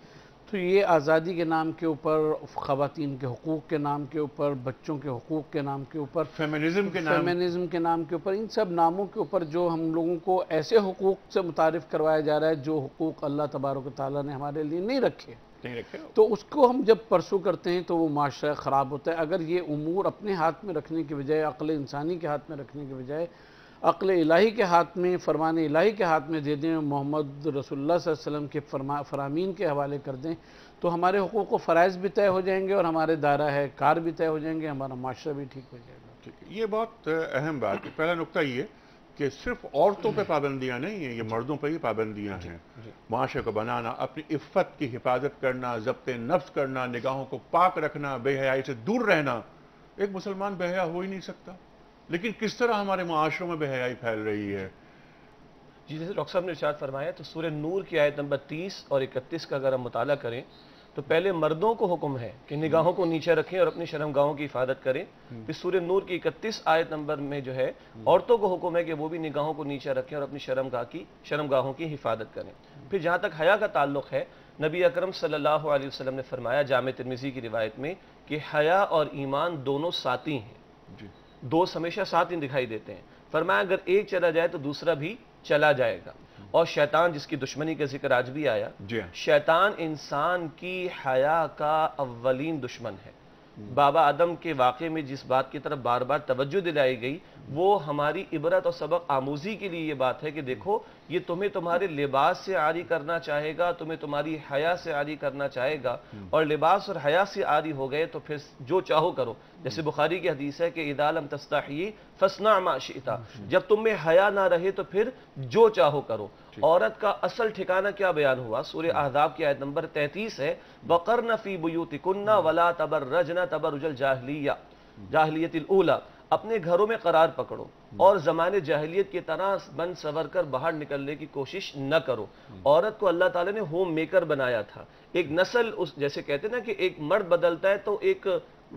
تو یہ آزادی کے نام کے اوپر، خواتین کے حقوق کے نام کے اوپر، بچوں کے حقوق کے نام کے اوپر، فیمنزم کے نام کے اوپر، ان سب ناموں کے اوپر جو ہم لوگوں کو ایسے حقوق سے متعارف کروایا جا رہا ہے جو حقوق اللہ تبارک و تعالیٰ نے ہمارے لیے نہیں رکھے، تو اس کو ہم جب پرسو کرتے ہیں تو وہ معاشرہ خراب ہوتا ہے۔ اگر یہ امور اپنے ہاتھ میں رکھنے کے بجائے، عقل انسانی کے ہاتھ میں رکھنے کے بجائے عقل الہی کے ہاتھ میں، فرمان الہی کے ہاتھ میں دے دیں، محمد رسول اللہ صلی اللہ علیہ وسلم کے فرامین کے حوالے کر دیں، تو ہمارے حقوق و فرائض بھی طے ہو جائیں گے اور ہمارے دائرہ ہے کار بھی طے ہو جائیں گے، ہمارا معاشرہ بھی ٹھیک ہو جائے گا۔ یہ بہت اہم بات ہے۔ پہلا نقطہ یہ کہ صرف عورتوں پہ پابندیاں نہیں ہیں، یہ مردوں پہ ہی پابندیاں ہیں۔ معاشرے کو بنانا، اپنی عفت کی حفاظت کرنا، ضبط نفس کرنا، نگاہوں کو پاک رکھنا، بے حیائی سے دور رہنا۔ ایک مسلمان بے حیا ہو ہی نہیں سکتا، لیکن کس طرح ہمارے معاشروں میں بے حیائی پھیل رہی ہے۔ جی جیسے ڈاکٹر صاحب نے ارشاد فرمایا، تو سورہ نور کی آیت نمبر 30 اور 31 کا اگر ہم مطالعہ کریں تو پہلے مردوں کو حکم ہے کہ نگاہوں کو نیچے رکھیں اور اپنی شرمگاہوں کی حفاظت کریں۔ پھر سورہ نور کی 31 آیت نمبر میں جو ہے عورتوں کو حکم ہے کہ وہ بھی نگاہوں کو نیچے رکھیں اور اپنی شرمگاہوں کی حفاظت کریں۔ پھر جہاں تک حیا کا تعلق ہے، نبی اکرم صلی اللہ علیہ وسلم نے فرمایا جامع ترمذی کی روایت میں کہ حیا اور ایمان دونوں ساتھی ہیں، دوست ہمیشہ ساتھ ہی دکھائی دیتے ہیں۔ فرمایا اگر ایک چلا جائے تو دوسرا بھی چلا جائے گا۔ اور شیطان، جس کی دشمنی کا ذکر آج بھی آیا، شیطان انسان کی حیا کا اولین دشمن ہے۔ بابا آدم کے واقعے میں جس بات کی طرف بار بار توجہ دلائی گئی وہ ہماری عبرت اور سبق آموزی کے لیے یہ بات ہے کہ دیکھو یہ تمہیں تمہارے لباس سے عاری کرنا چاہے گا، تمہیں تمہاری حیا سے عاری کرنا چاہے گا، اور لباس اور حیا سے عاری ہو گئے تو پھر جو چاہو کرو۔ جیسے بخاری کی حدیث ہے کہ اذا لم تستحیی فاصنع ما شئت، جب تم میں حیا نہ رہے تو پھر جو چاہو کرو۔ عورت کا اصل ٹھکانہ کیا بیان ہوا؟ سورہ احزاب کی آیت نمبر 33 ہے، وَقَرْنَ فِي بُيُوتِكُنَّ وَلَا تَبَرَّجْنَ تَبَرُّجَ الْجَاهِلِيَّةِ الْأُولَى، اپنے گھروں میں قرار پکڑو اور زمانے جاہلیت کی طرح بن سور کر باہر نکلنے کی کوشش نہ کرو۔ عورت کو اللہ تعالیٰ نے ہوم میکر بنایا تھا۔ ایک نسل، جیسے کہتے ہیں نا کہ ایک مرد بدلتا ہے تو ایک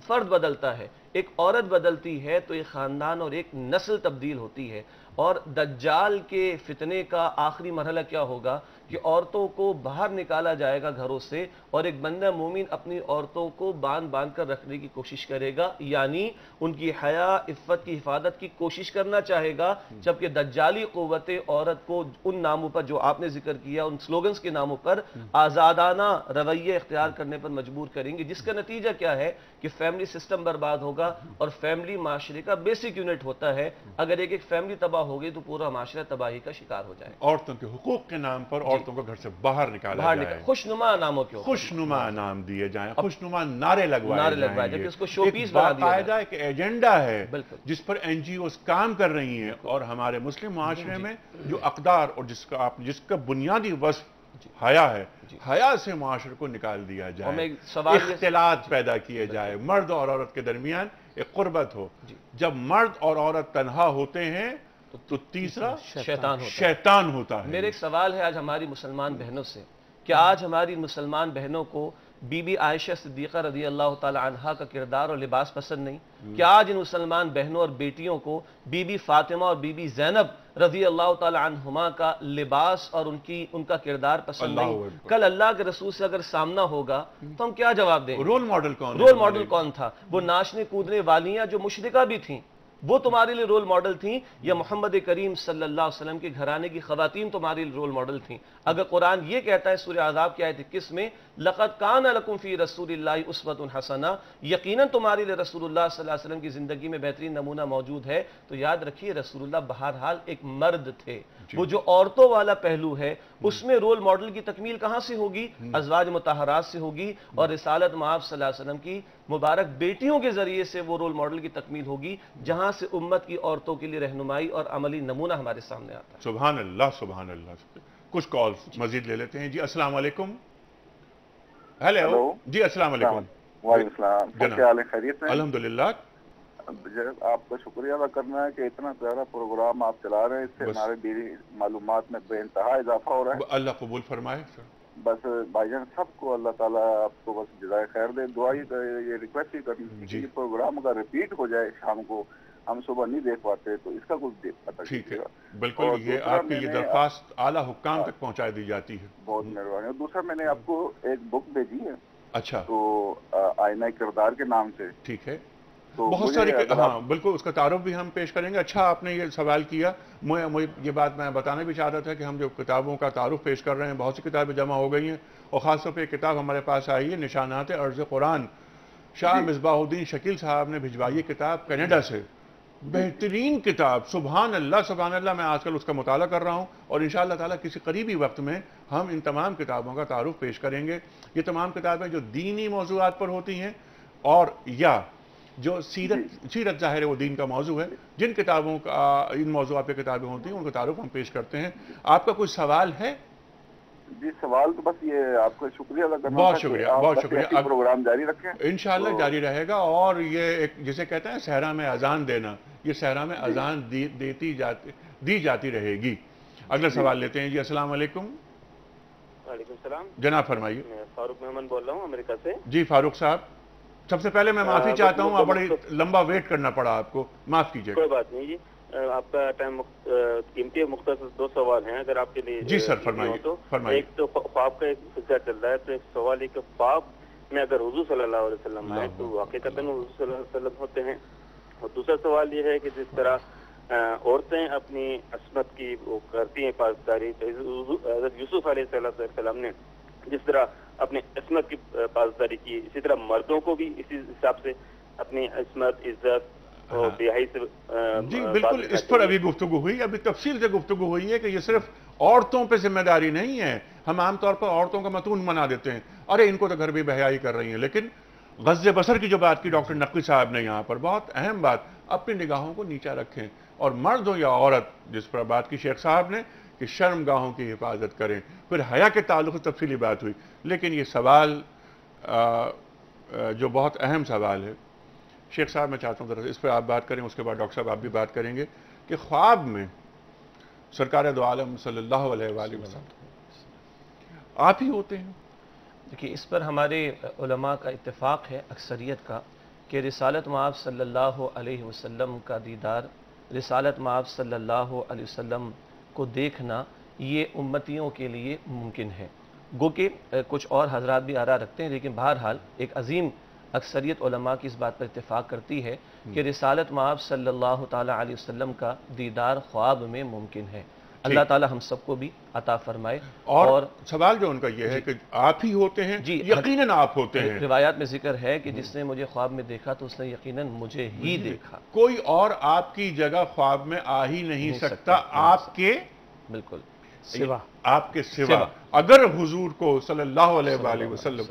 فرد بدلتا ہے، ایک عورت بدلتی ہے تو ایک خاندان اور ایک نسل تبدیل ہوتی ہے۔ اور دجال کے فتنے کا آخری مرحلہ کیا ہوگا کہ عورتوں کو باہر نکالا جائے گا گھروں سے، اور ایک بندہ مومن اپنی عورتوں کو باندھ کر رکھنے کی کوشش کرے گا، یعنی ان کی حیا عفت کی حفاظت کی کوشش کرنا چاہے گا، جبکہ دجالی قوتیں عورت کو ان ناموں پر جو آپ نے ذکر کیا، ان سلوگنز کے ناموں پر آزادانہ رویہ اختیار کرنے پر مجبور کریں گے، جس کا نتیجہ کیا ہے کہ فیملی سسٹم برباد ہوگا۔ اور فیملی معاشرے کا بیسک یونٹ ہوتا ہے، اگر ایک فیملی تباہ ہو گئی تو پورا معاشرہ تباہی کا شکار ہو جائے۔ عورتوں کے حقوق کے نام پر عورتوں کو گھر سے باہر نکالا جائے، خوشنما ناموں کے خوشنما نام دیے جائیں، خوشنما نعرے لگوائے جائیں، جبکہ اس کو شو پیس بنا دیا باقاعدہ ایک ایجنڈا ہے جس پر این جی اوز کام کر رہی ہیں۔ اور ہمارے مسلم معاشرے میں جو اقدار اور جس کا بنیادی وصف حیا ہے، حیا سے معاشرے کو نکال دیا جائے، اختلاط پیدا کیے جائے، مرد اور عورت کے درمیان ایک قربت ہو۔ جب مرد اور عورت تنہا ہوتے ہیں تو تیسرا شیطان ہوتا ہے۔ میرے ایک سوال ہے آج ہماری مسلمان بہنوں سے، کہ آج ہماری مسلمان بہنوں کو بی بی عائشہ صدیقہ رضی اللہ تعالی عنہا کا کردار اور لباس پسند نہیں؟ کیا آج ان مسلمان بہنوں اور بیٹیوں کو بی بی فاطمہ اور بی بی زینب رضی اللہ تعالی عنہما کا لباس اور ان کا کردار پسند نہیں؟ کل اللہ کے رسول سے اگر سامنا ہوگا تو ہم کیا جواب دیں؟ رول ماڈل کون تھا؟ وہ ناچنے کودنے والیاں جو مشرکہ بھی تھیں، وہ تمہارے لیے رول ماڈل تھیں، یا محمد کریم صلی اللہ علیہ وسلم کے گھرانے کی خواتین تمہارے لیے رول ماڈل تھیں؟ اگر قرآن یہ کہتا ہے سورہ احزاب کی آیت 21 میں لَقَدْ كَانَ لَكُمْ فِي رَسُولِ اللَّهِ أُسْوَةٌ حَسَنَةٌ، یقیناً تمہارے لیے رسول اللہ صلی اللہ علیہ وسلم کی زندگی میں بہترین نمونہ موجود ہے، تو یاد رکھیے رسول اللہ بہرحال ایک مرد تھے۔ وہ جو عورتوں والا پہلو ہے اس میں رول ماڈل کی تکمیل کہاں سے ہوگی؟ ازواج مطہرات سے ہوگی، اور رسالت مآب صلی اللہ علیہ وسلم کی مبارک بیٹیوں کے ذریعے سے وہ رول ماڈل کی تکمیل ہوگی، جہاں سے امت کی عورتوں کے لیے رہنمائی اور عملی نمونہ ہمارے سامنے آتا ہے۔ سبحان اللہ، سبحان اللہ۔ کچھ کالز مزید لے لیتے ہیں۔ جی السلام علیکم۔ ہیلو جی السلام علیکم۔ وعلیکم السلام، کیا حال ہے؟ خیریت ہے؟ الحمدللہ۔ آپ کا شکریہ ادا کرنا ہے کہ اتنا پیارا پروگرام آپ چلا رہے ہیں، اس سے ہمارے دینی معلومات میں بے انتہا اضافہ ہو رہا ہے. اللہ قبول فرمائے سر. بس بھائی جان سب کو اللہ تعالیٰ آپ کو بس جزائے خیر دے. دعا یہ ریکویسٹ ہی کرنی تھی کہ یہ پروگرام اگر ریپیٹ ہو جائے شام کو، ہم صبح نہیں دیکھ پاتے تو اس کا کچھ پتہ. ٹھیک ہے، بالکل، یہ آپ کی یہ درخواست اعلیٰ حکام تک پہنچا دی جاتی ہے. بہت مہربانی. اور دوسرا میں نے آپ کو ایک بک بھیجی ہے. اچھا. تو آئینہ کردار کے نام سے. ٹھیک ہے. بہت ساری، ہاں بالکل، اس کا تعارف بھی ہم پیش کریں گے. اچھا آپ نے یہ سوال کیا، مجھے یہ بات میں بتانا بھی چاہتا تھا کہ ہم جو کتابوں کا تعارف پیش کر رہے ہیں، بہت سی کتابیں جمع ہو گئی ہیں، اور خاص طور پہ ایک کتاب ہمارے پاس آئی ہے، نشانات عرض قرآن. شاہ مصباح الدین شکیل صاحب نے بھجوائی کتاب کینیڈا سے. بہترین کتاب، سبحان اللہ سبحان اللہ. میں آج کل اس کا مطالعہ کر رہا ہوں، اور انشاءاللہ تعالیٰ کسی قریبی وقت میں ہم ان تمام کتابوں کا تعارف پیش کریں گے. یہ تمام کتابیں جو دینی موضوعات پر ہوتی ہیں، اور یا جو سیرت ظاہر ہے وہ دین کا موضوع ہے، جن کتابوں کا ان موضوعات پہ کتابیں ہوتی ہیں ان کا تعارف ہم پیش کرتے ہیں. آپ کا کوئی سوال ہے؟ جی سوال تو بس یہ آپ کا شکریہ ادا کرنا. بہت شکریہ، بہت شکریہ. پروگرام جاری رکھیں انشاءاللہ جاری رہے گا. اور یہ ایک جسے کہتے ہیں صحرا میں اذان دینا، یہ صحرا میں اذان دی جاتی رہے گی. اگلا سوال لیتے ہیں. جی السلام علیکم. وعلیکم السلام. جناب فرمائیے. میں فاروق محمد بول رہا ہوں امریکہ سے. جی فاروق صاحب، سب سے پہلے میں معافی چاہتا ہوں، بڑی لمبا ویٹ کرنا پڑا آپ کو، معاف کیجیے. کوئی بات نہیں جی، آپ کا ٹائم قیمتی ہے. مختصر 2 سوال ہیں اگر آپ کے لیے. جی سر فرمائیے. ایک تو خواب کا ایک سلسلہ چل رہا ہے، تو ایک سوال ہے کہ خواب میں اگر حضور صلی اللہ علیہ وسلم ہے تو واقعتاً حضور صلی اللہ علیہ وسلم ہوتے ہیں. اور دوسرا سوال یہ ہے کہ جس طرح عورتیں اپنی عصمت کی وہ کرتی ہیں پاسداری، حضرت یوسف علیہ السلام نے جس طرح اپنی عصمت کی پاسداری کی، اسی طرح مردوں کو بھی اسی حساب سے اپنی عصمت، عزت اور بیاہی سے. جی بالکل، اس پر ابھی گفتگو ہوئی، ابھی تفصیل سے گفتگو ہوئی ہے کہ یہ صرف عورتوں پہ ذمہ داری نہیں ہے. ہم عام طور پر عورتوں کا متون بنا دیتے ہیں، ارے ان کو تو گھر بھی بحیائی کر رہی ہیں. لیکن غض بصر کی جو بات کی ڈاکٹر نقوی صاحب نے یہاں پر، بہت اہم بات، اپنی نگاہوں کو نیچا رکھیں. اور مرد ہو یا عورت، جس پر بات کی شیخ صاحب نے کہ شرم گاہوں کی حفاظت کریں. پھر حیا کے تعلق سے تفصیلی بات ہوئی. لیکن یہ سوال جو بہت اہم سوال ہے، شیخ صاحب میں چاہتا ہوں ذرا اس پہ آپ بات کریں، اس کے بعد ڈاکٹر صاحب آپ بھی بات کریں گے کہ خواب میں سرکار دو عالم صلی اللہ علیہ وآلہ وسلم آپ ہی ہوتے ہیں. دیکھیے اس پر ہمارے علماء کا اتفاق ہے، اکثریت کا، کہ رسالت مآب صلی اللہ علیہ وسلم کا دیدار، رسالت مآب صلی اللہ علیہ وسلم کو دیکھنا یہ امتیوں کے لیے ممکن ہے. گو کہ کچھ اور حضرات بھی آراء رکھتے ہیں، لیکن بہرحال ایک عظیم اکثریت علماء کی اس بات پر اتفاق کرتی ہے کہ رسالت مآب صلی اللہ تعالیٰ علیہ وسلم کا دیدار خواب میں ممکن ہے. اللہ تعالیٰ ہم سب کو بھی عطا فرمائے. اور سوال جو ان کا یہ ہے کہ آپ ہی ہوتے ہیں؟ جی یقیناً آپ ہوتے ہیں. روایات میں ذکر ہے کہ جس نے مجھے خواب میں دیکھا تو اس نے یقیناً مجھے ہی دیکھا. کوئی اور آپ کی جگہ خواب میں آ ہی نہیں سکتا آپ کے بالکل سوا، آپ کے سوا. اگر حضور کو صلی اللہ علیہ وآلہ وسلم،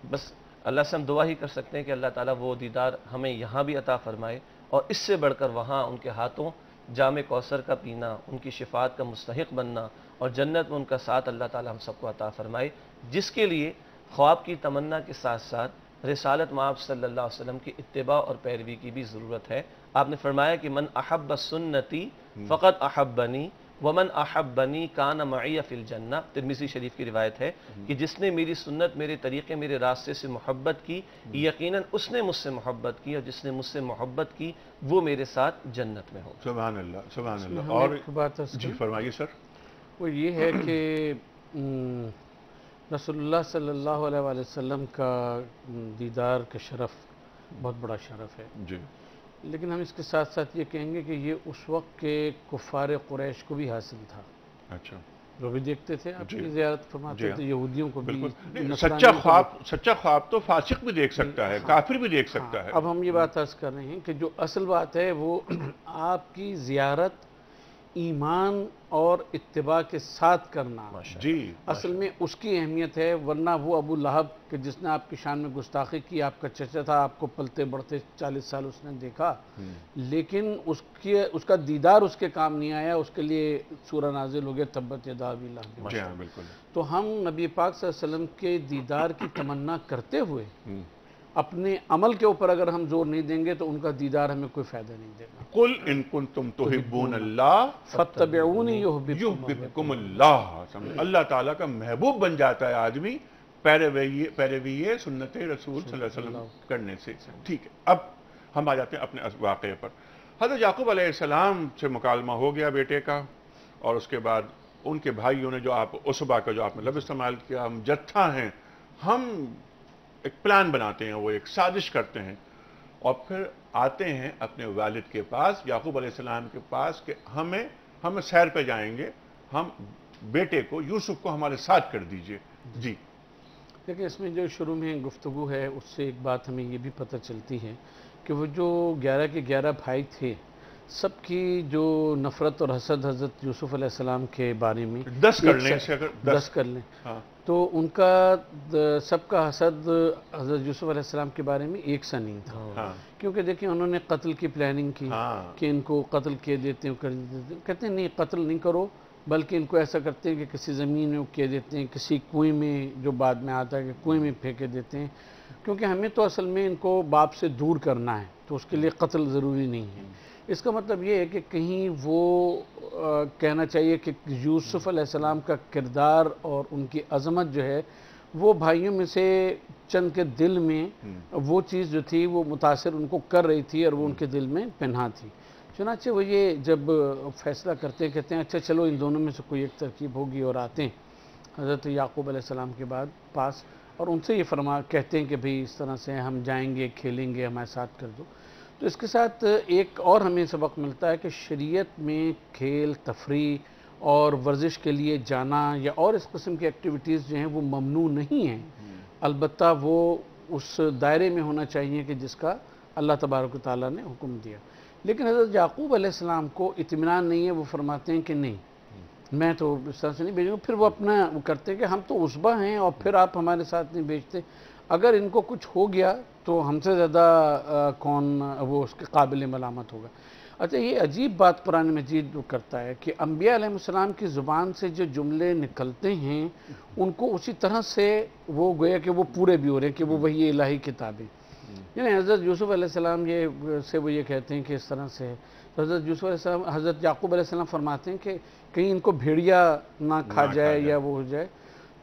بس اللہ سے ہم دعا ہی کر سکتے ہیں کہ اللہ تعالیٰ وہ دیدار ہمیں یہاں بھی عطا فرمائے، اور اس سے بڑھ کر وہاں ان کے ہاتھوں جام کوثر کا پینا، ان کی شفاعت کا مستحق بننا، اور جنت میں ان کا ساتھ اللہ تعالیٰ ہم سب کو عطا فرمائے. جس کے لیے خواب کی تمنا کے ساتھ ساتھ رسالت مآب صلی اللہ علیہ وسلم کی اتباع اور پیروی کی بھی ضرورت ہے. آپ نے فرمایا کہ من احب سنتی فقط احبنی ومن احبنی کان معی فی الجنہ. ترمذی شریف کی روایت ہے کہ جس نے میری سنت، میرے طریقے، میرے راستے سے محبت کی، یقیناً اس نے مجھ سے محبت کی، اور جس نے مجھ سے محبت کی وہ میرے ساتھ جنت میں ہو. سبحان اللہ سبحان اللہ. اور بات جی فرمائیے سر. وہ یہ ہے کہ رسول اللہ صلی اللہ علیہ وآلہ وسلم کا دیدار کا شرف بہت بڑا شرف ہے. جی لیکن ہم اس کے ساتھ ساتھ یہ کہیں گے کہ یہ اس وقت کے کفار قریش کو بھی حاصل تھا. اچھا. وہ بھی دیکھتے تھے، آپ کی زیارت فرماتے تھے، یہودیوں کو بھی. سچا خواب تو فاسق بھی دیکھ سکتا ہے، کافر بھی دیکھ سکتا ہے. اب ہم یہ بات عرض کر رہے ہیں کہ جو اصل بات ہے وہ آپ کی زیارت ایمان اور اتباع کے ساتھ کرنا جی اصل میں اس کی اہمیت ہے. ورنہ وہ ابو لہب کہ جس نے آپ کی شان میں گستاخی کی، آپ کا چچا تھا، آپ کو پلتے بڑھتے 40 سال اس نے دیکھا، لیکن اس کا دیدار اس کے کام نہیں آیا. اس کے لیے سورہ نازل ہو گیا تبت یدا ابی لہب. جی ہاں بالکل. تو ہم نبی پاک صلی اللہ علیہ وسلم کے دیدار کی تمنا کرتے ہوئے اپنے عمل کے اوپر اگر ہم زور نہیں دیں گے تو ان کا دیدار ہمیں کوئی فائدہ نہیں دے گا. قل ان کنتم تحبون اللہ فاتبعونی یحببکم اللہ. اللہ تعالیٰ کا محبوب بن جاتا ہے آدمی پیروی سنت رسول صلی اللہ علیہ وسلم کرنے سے. ٹھیک ہے، اب ہم آ جاتے ہیں اپنے واقعے پر. حضرت یعقوب علیہ السلام سے مکالمہ ہو گیا بیٹے کا، اور اس کے بعد ان کے بھائیوں نے جو عصبہ کا جو آپ نے لفظ استعمال کیا، ہم جتھا ہیں، ہم ایک پلان بناتے ہیں، وہ ایک سازش کرتے ہیں، اور پھر آتے ہیں اپنے والد کے پاس، یعقوب علیہ السلام کے پاس، کہ ہم سیر پہ جائیں گے، ہم بیٹے کو یوسف کو ہمارے ساتھ کر دیجئے. جی دیکھیں، اس میں جو شروع میں گفتگو ہے اس سے ایک بات ہمیں یہ بھی پتہ چلتی ہے کہ وہ جو 11 کے 11 بھائی تھے، سب کی جو نفرت اور حسد حضرت یوسف علیہ السلام کے بارے میں 10 کر لیں، 10 کر لیں، تو ان کا سب کا حسد حضرت یوسف علیہ السلام کے بارے میں ایک سا نہیں تھا. کیونکہ دیکھیں انہوں نے قتل کی پلاننگ کی کہ ان کو قتل کیے دیتے ہیں، کہتے ہیں نہیں قتل نہیں کرو، بلکہ ان کو ایسا کرتے ہیں کہ کسی زمین میں کیے دیتے ہیں، کسی کنویں میں، جو بعد میں آتا ہے کہ کنویں میں پھینکے دیتے ہیں، کیونکہ ہمیں تو اصل میں ان کو باپ سے دور کرنا ہے، تو اس کے لیے قتل ضروری نہیں ہے. اس کا مطلب یہ ہے کہ کہیں وہ کہنا چاہیے کہ یوسف علیہ السلام کا کردار اور ان کی عظمت جو ہے وہ بھائیوں میں سے چند کے دل میں وہ چیز جو تھی وہ متاثر ان کو کر رہی تھی، اور وہ ان کے دل میں پنہا تھی. چنانچہ وہ یہ جب فیصلہ کرتے ہیں، کہتے ہیں اچھا چلو ان دونوں میں سے کوئی ایک ترکیب ہوگی، اور آتے ہیں حضرت یعقوب علیہ السلام کے بعد پاس، اور ان سے یہ کہتے ہیں کہ بھئی اس طرح سے ہم جائیں گے، کھیلیں گے، ہمارے ساتھ کر دو. تو اس کے ساتھ ایک اور ہمیں سبق ملتا ہے کہ شریعت میں کھیل، تفریح اور ورزش کے لیے جانا یا اور اس قسم کی ایکٹیویٹیز جو ہیں وہ ممنوع نہیں ہیں، البتہ وہ اس دائرے میں ہونا چاہیے کہ جس کا اللہ تبارک و تعالیٰ نے حکم دیا. لیکن حضرت یعقوب علیہ السلام کو اطمینان نہیں ہے، وہ فرماتے ہیں کہ نہیں میں تو اس طرح سے نہیں بھیجوں گا. پھر وہ اپنا وہ کرتے ہیں کہ ہم تو عصبہ ہیں اور پھر آپ ہمارے ساتھ نہیں بھیجتے، اگر ان کو کچھ ہو گیا تو ہم سے زیادہ کون وہ اس کے قابل ملامت ہوگا. اچھا، یہ عجیب بات قرآن مجید جو کرتا ہے کہ انبیاء علیہ السلام کی زبان سے جو جملے نکلتے ہیں ان کو اسی طرح سے وہ گویا کہ وہ پورے بھی ہو رہے ہیں کہ وہ وحی الہی کتابیں. یعنی حضرت یوسف علیہ السلام وہ یہ کہتے ہیں کہ اس طرح سے ہے، تو حضرت یوسف علیہ السلام حضرت یعقوب علیہ السلام فرماتے ہیں کہ کہیں ان کو بھیڑیا نہ کھا جائے یا وہ ہو جائے،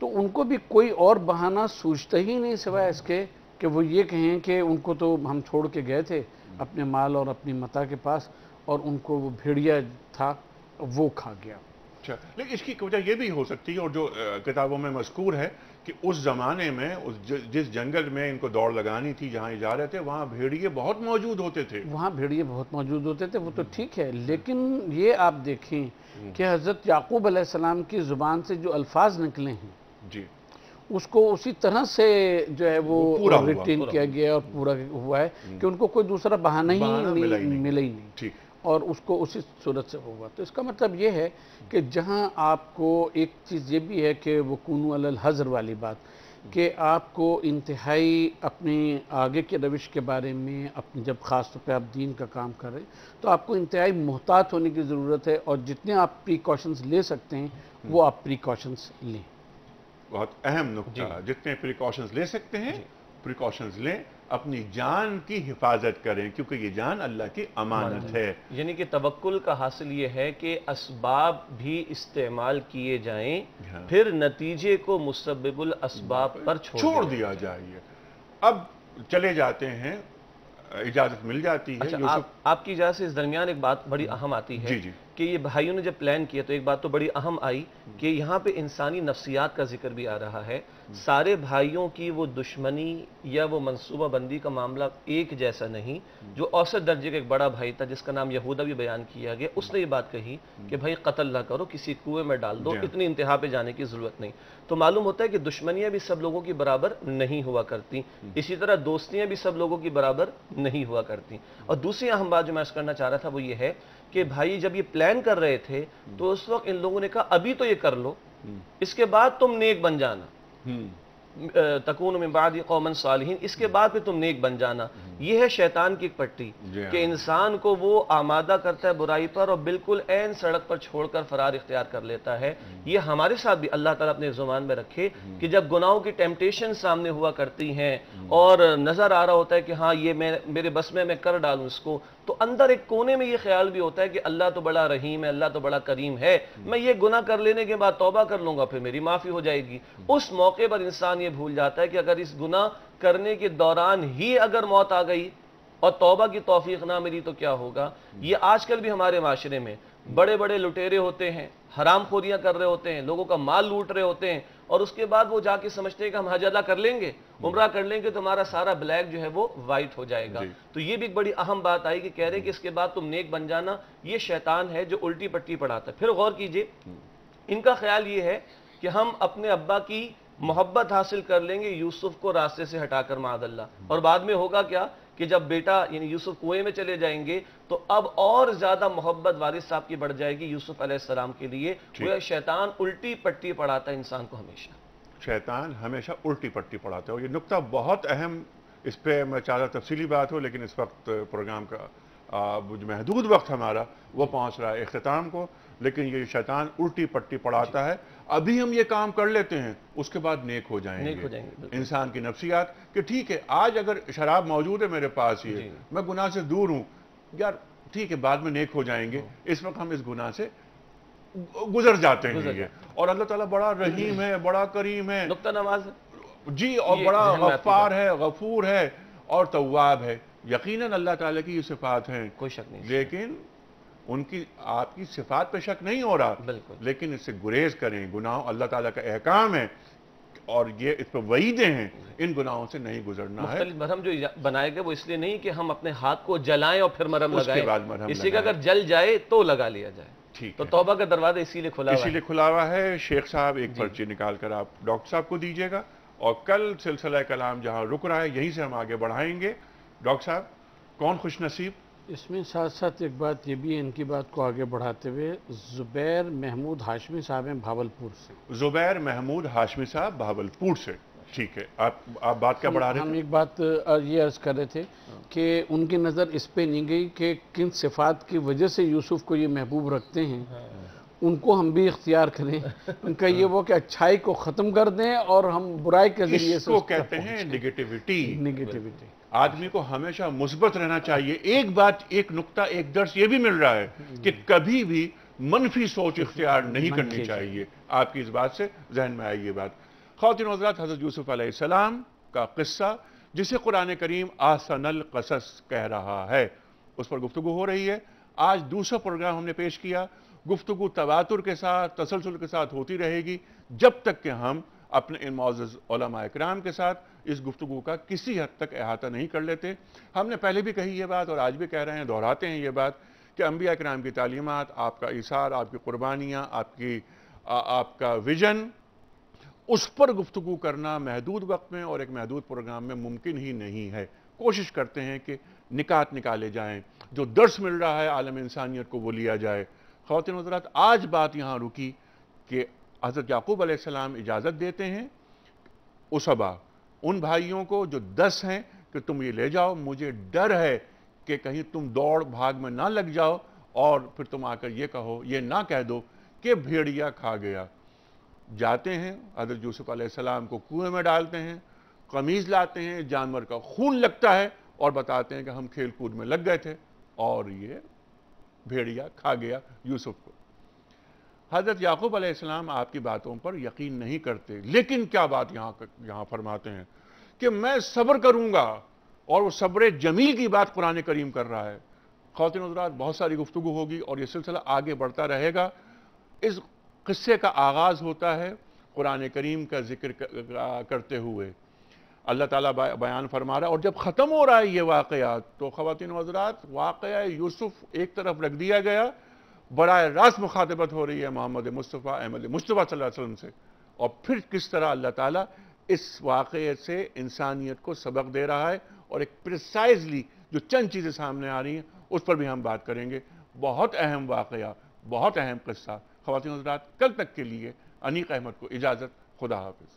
تو ان کو بھی کوئی اور بہانہ سوچتا ہی نہیں سوائے اس کے کہ وہ یہ کہیں کہ ان کو تو ہم چھوڑ کے گئے تھے اپنے مال اور اپنی متاع کے پاس، اور ان کو وہ بھیڑیا تھا وہ کھا گیا. اچھا، لیکن اس کی وجہ یہ بھی ہو سکتی ہے، اور جو کتابوں میں مذکور ہے کہ اس زمانے میں جس جنگل میں ان کو دوڑ لگانی تھی، جہاں یہ جا رہے تھے، وہاں بھیڑیے بہت موجود ہوتے تھے. وہاں بھیڑیے بہت موجود ہوتے تھے، وہ تو ٹھیک ہے، لیکن یہ آپ دیکھیں کہ حضرت یعقوب علیہ السلام کی زبان سے جو الفاظ نکلے ہیں جی اس کو اسی طرح سے جو ہے وہ ریٹین کیا گیا اور پورا ہوا ہے کہ ان کو کوئی دوسرا بہانہ ہی ملا ہی نہیں، اور اس کو اسی صورت سے ہوگا. تو اس کا مطلب یہ ہے کہ جہاں آپ کو ایک چیز یہ بھی ہے کہ وہ کونوا علی الحذر والی بات، کہ آپ کو انتہائی اپنے آگے کے روش کے بارے میں اپنے جب خاص طور پہ آپ دین کا کام کر رہے ہیں تو آپ کو انتہائی محتاط ہونے کی ضرورت ہے، اور جتنے آپ پریکاشنز لے سکتے ہیں وہ آپ پریکاشنز لیں. بہت اہم نکتہ، جتنے پریکاشنز لے سکتے ہیں پریکاشنز لیں، اپنی جان کی حفاظت کریں، کیونکہ یہ جان اللہ کی امانت ہے. یعنی کہ توکل کا حاصل یہ ہے کہ اسباب بھی استعمال کیے جائیں، پھر نتیجے کو مسبب الاسباب پر چھوڑ دیا جائے. اب چلے جاتے ہیں، اجازت مل جاتی ہے. اچھا، آپ کی اجازت سے اس درمیان ایک بات بڑی اہم آتی ہے کہ یہ بھائیوں نے جب پلان کیا تو ایک بات تو بڑی اہم آئی کہ یہاں پہ انسانی نفسیات کا ذکر بھی آ رہا ہے. سارے بھائیوں کی وہ دشمنی یا وہ منصوبہ بندی کا معاملہ ایک جیسا نہیں. جو اوسط درجے کا ایک بڑا بھائی تھا جس کا نام یہودا بھی بیان کیا گیا، اس نے یہ بات کہی کہ بھائی قتل نہ کرو، کسی کنویں میں ڈال دو، اتنی انتہا پہ جانے کی ضرورت نہیں. تو معلوم ہوتا ہے کہ دشمنیاں بھی سب لوگوں کی برابر نہیں ہوا کرتی، اسی طرح دوستیاں بھی سب لوگوں کی برابر نہیں ہوا کرتی. اور دوسری اہم بات جو میں کرنا چاہ رہا تھا وہ یہ ہے کہ بھائی جب یہ پلان کر رہے تھے تو اس وقت ان لوگوں نے کہا ابھی تو یہ کر لو، اس کے بعد تم نیک بن جانا. تکون من بعد قوما صالحین، اس کے بعد پھر تم نیک بن جانا. یہ ہے شیطان کی ایک پٹی کہ انسان کو وہ آمادہ کرتا ہے برائی پر اور بالکل عین سڑک پر چھوڑ کر فرار اختیار کر لیتا ہے. یہ ہمارے ساتھ بھی اللہ تعالیٰ اپنے زبان میں رکھے کہ جب گناہوں کی ٹیمپٹیشن سامنے ہوا کرتی ہیں اور نظر آ رہا ہوتا ہے کہ ہاں یہ میرے بس میں کر ڈالوں اس کو، تو اندر ایک کونے میں یہ خیال بھی ہوتا ہے کہ اللہ تو بڑا رحیم ہے، اللہ تو بڑا کریم ہے، میں یہ گناہ کر لینے کے بعد توبہ کر لوں گا پھر میری معافی ہو جائے گی. اس موقع پر انسان یہ بھول جاتا ہے کہ اگر اس گناہ کرنے کے دوران ہی اگر موت آ گئی اور توبہ کی توفیق نہ ملی تو کیا ہوگا. یہ آج کل بھی ہمارے معاشرے میں بڑے بڑے لٹیرے ہوتے ہیں، حرام خوریاں کر رہے ہوتے ہیں، لوگوں کا مال لوٹ رہے ہوتے ہیں، اور اس کے بعد وہ جا کے سمجھتے ہیں کہ ہم حج ادا کر لیں گے، عمرہ کر لیں گے تو ہمارا سارا بلیک جو ہے وہ وائٹ ہو جائے گا. تو یہ بھی ایک بڑی اہم بات آئی کہ کہہ رہے کہ اس کے بعد تم نیک بن جانا. یہ شیطان ہے جو الٹی پٹی پڑھاتا ہے. پھر غور کیجئے، ان کا خیال یہ ہے کہ ہم اپنے ابا کی محبت حاصل کر لیں گے یوسف کو راستے سے ہٹا کر معاذ اللہ، اور بعد میں ہوگا کیا کہ جب بیٹا یعنی یوسف کنویں میں چلے جائیں گے تو اب اور زیادہ محبت والد صاحب کی بڑھ جائے گی یوسف علیہ السلام کے لیے. وہ شیطان الٹی پٹی پڑھاتا ہے انسان کو ہمیشہ. شیطان ہمیشہ الٹی پٹی پڑھاتا ہے، اور یہ نقطہ بہت اہم، اس پہ میں چاہتا تفصیلی بات ہو، لیکن اس وقت پروگرام کا محدود وقت ہمارا وہ پہنچ رہا ہے اختتام کو. لیکن یہ شیطان الٹی پٹی پڑھاتا ہے، ابھی ہم یہ کام کر لیتے ہیں اس کے بعد نیک ہو جائیں گے. انسان کی نفسیات کہ ٹھیک ہے آج اگر شراب موجود ہے میرے پاس، یہ میں گناہ سے دور ہوں، یار ٹھیک ہے بعد میں نیک ہو جائیں گے، اس وقت ہم اس گناہ سے گزر جاتے ہیں. اور اللہ تعالیٰ بڑا رحیم ہے، بڑا کریم ہے، نقطہ نماز جی، اور بڑا غفار ہے، غفور ہے اور تواب ہے. یقیناً اللہ تعالیٰ کی یہ صفات ہیں، کوئی شک نہیں، لیکن ان کی آپ کی صفات پہ شک نہیں ہو رہا، لیکن اس سے گریز کریں. گناہ اللہ تعالیٰ کا احکام ہے اور یہ اس پہ وعیدیں ہیں، ان گناہوں سے نہیں گزرنا ہے. مختلف مرہم جو بنائے گئے وہ اس لیے نہیں کہ ہم اپنے ہاتھ کو جلائیں اور پھر مرہم لگائیں، اس لیے اگر جل جائے تو لگا لیا جائے. تو توبہ کا دروازہ اسی لیے کھلا ہوا ہے. شیخ صاحب ایک پرچی نکال کر آپ ڈاکٹر صاحب کو دیجیے گا، اور کل سلسلہ کلام جہاں رک رہا ہے یہیں سے ہم آگے بڑھائیں گے. ڈاکٹر صاحب کون خوش نصیب؟ اس میں ساتھ ساتھ ایک بات یہ بھی ہے، ان کی بات کو آگے بڑھاتے ہوئے، زبیر محمود ہاشمی صاحب ہیں بھاولپور سے. زبیر محمود ہاشمی صاحب بھاولپور سے، ٹھیک ہے. آپ بات کیا بڑھا رہے ہیں؟ ہم ایک بات یہ عرض کر رہے تھے کہ ان کی نظر اس پہ نہیں گئی کہ کن صفات کی وجہ سے یوسف کو یہ محبوب رکھتے ہیں، ان کو ہم بھی اختیار کریں. ان کا یہ وہ کہ اچھائی کو ختم کر دیں اور ہم برائی کے ذریعے سے اس کو کہتے ہیں نگیٹیوٹی. آدمی کو ہمیشہ مثبت رہنا چاہیے. ایک بات، ایک نقطہ، ایک درس یہ بھی مل رہا ہے کہ کبھی بھی منفی سوچ اختیار نہیں کرنی چاہیے. آپ کی اس بات سے ذہن میں آئی یہ بات. خواتین و حضرات، حضرت یوسف علیہ السلام کا قصہ جسے قرآن کریم احسن القصص کہہ رہا ہے، اس پر گفتگو ہو رہی ہے. آج دوسرا پروگرام ہم نے پیش کیا. گفتگو تواتر کے ساتھ، تسلسل کے ساتھ ہوتی رہے گی جب تک کہ ہم اپنے ان معزز علماء اکرام کے ساتھ اس گفتگو کا کسی حد تک احاطہ نہیں کر لیتے. ہم نے پہلے بھی کہی یہ بات اور آج بھی کہہ رہے ہیں، دہراتے ہیں یہ بات کہ انبیاء اکرام کی تعلیمات، آپ کا ایثار، آپ کی قربانیاں، آپ کا ویژن، اس پر گفتگو کرنا محدود وقت میں اور ایک محدود پروگرام میں ممکن ہی نہیں ہے. کوشش کرتے ہیں کہ نکات نکالے جائیں، جو درس مل رہا ہے عالم انسانیت کو وہ لیا جائے. خواتین و حضرات، آج بات یہاں رکی کہ حضرت یعقوب علیہ السلام اجازت دیتے ہیں اسبا، ان بھائیوں کو جو 10 ہیں، کہ تم یہ لے جاؤ، مجھے ڈر ہے کہ کہیں تم دوڑ بھاگ میں نہ لگ جاؤ اور پھر تم آ کر یہ کہو، یہ نہ کہہ دو کہ بھیڑیا کھا گیا. جاتے ہیں، حضرت یوسف علیہ السلام کو کنویں میں ڈالتے ہیں، قمیض لاتے ہیں، جانور کا خون لگتا ہے اور بتاتے ہیں کہ ہم کھیل کود میں لگ گئے تھے اور یہ بھیڑیا کھا گیا یوسف کو. حضرت یعقوب علیہ السلام آپ کی باتوں پر یقین نہیں کرتے، لیکن کیا بات یہاں فرماتے ہیں کہ میں صبر کروں گا، اور وہ صبر جمیل کی بات قرآن کریم کر رہا ہے. خواتین و حضرات، بہت ساری گفتگو ہوگی اور یہ سلسلہ آگے بڑھتا رہے گا. اس قصے کا آغاز ہوتا ہے قرآن کریم کا ذکر کرتے ہوئے. اللہ تعالیٰ بیان فرما رہا ہے، اور جب ختم ہو رہا ہے یہ واقعات تو خواتین و حضرات واقعہ یوسف ایک طرف رکھ دیا گیا، براہ راست مخاطبت ہو رہی ہے محمد مصطفیٰ احمد مصطفیٰ صلی اللہ علیہ وسلم سے، اور پھر کس طرح اللہ تعالیٰ اس واقعے سے انسانیت کو سبق دے رہا ہے، اور ایک پریسائزلی جو چند چیزیں سامنے آ رہی ہیں اس پر بھی ہم بات کریں گے. بہت اہم واقعہ، بہت اہم قصہ. خواتین و حضرات، کل تک کے لیے انیق احمد کو اجازت. خدا حافظ.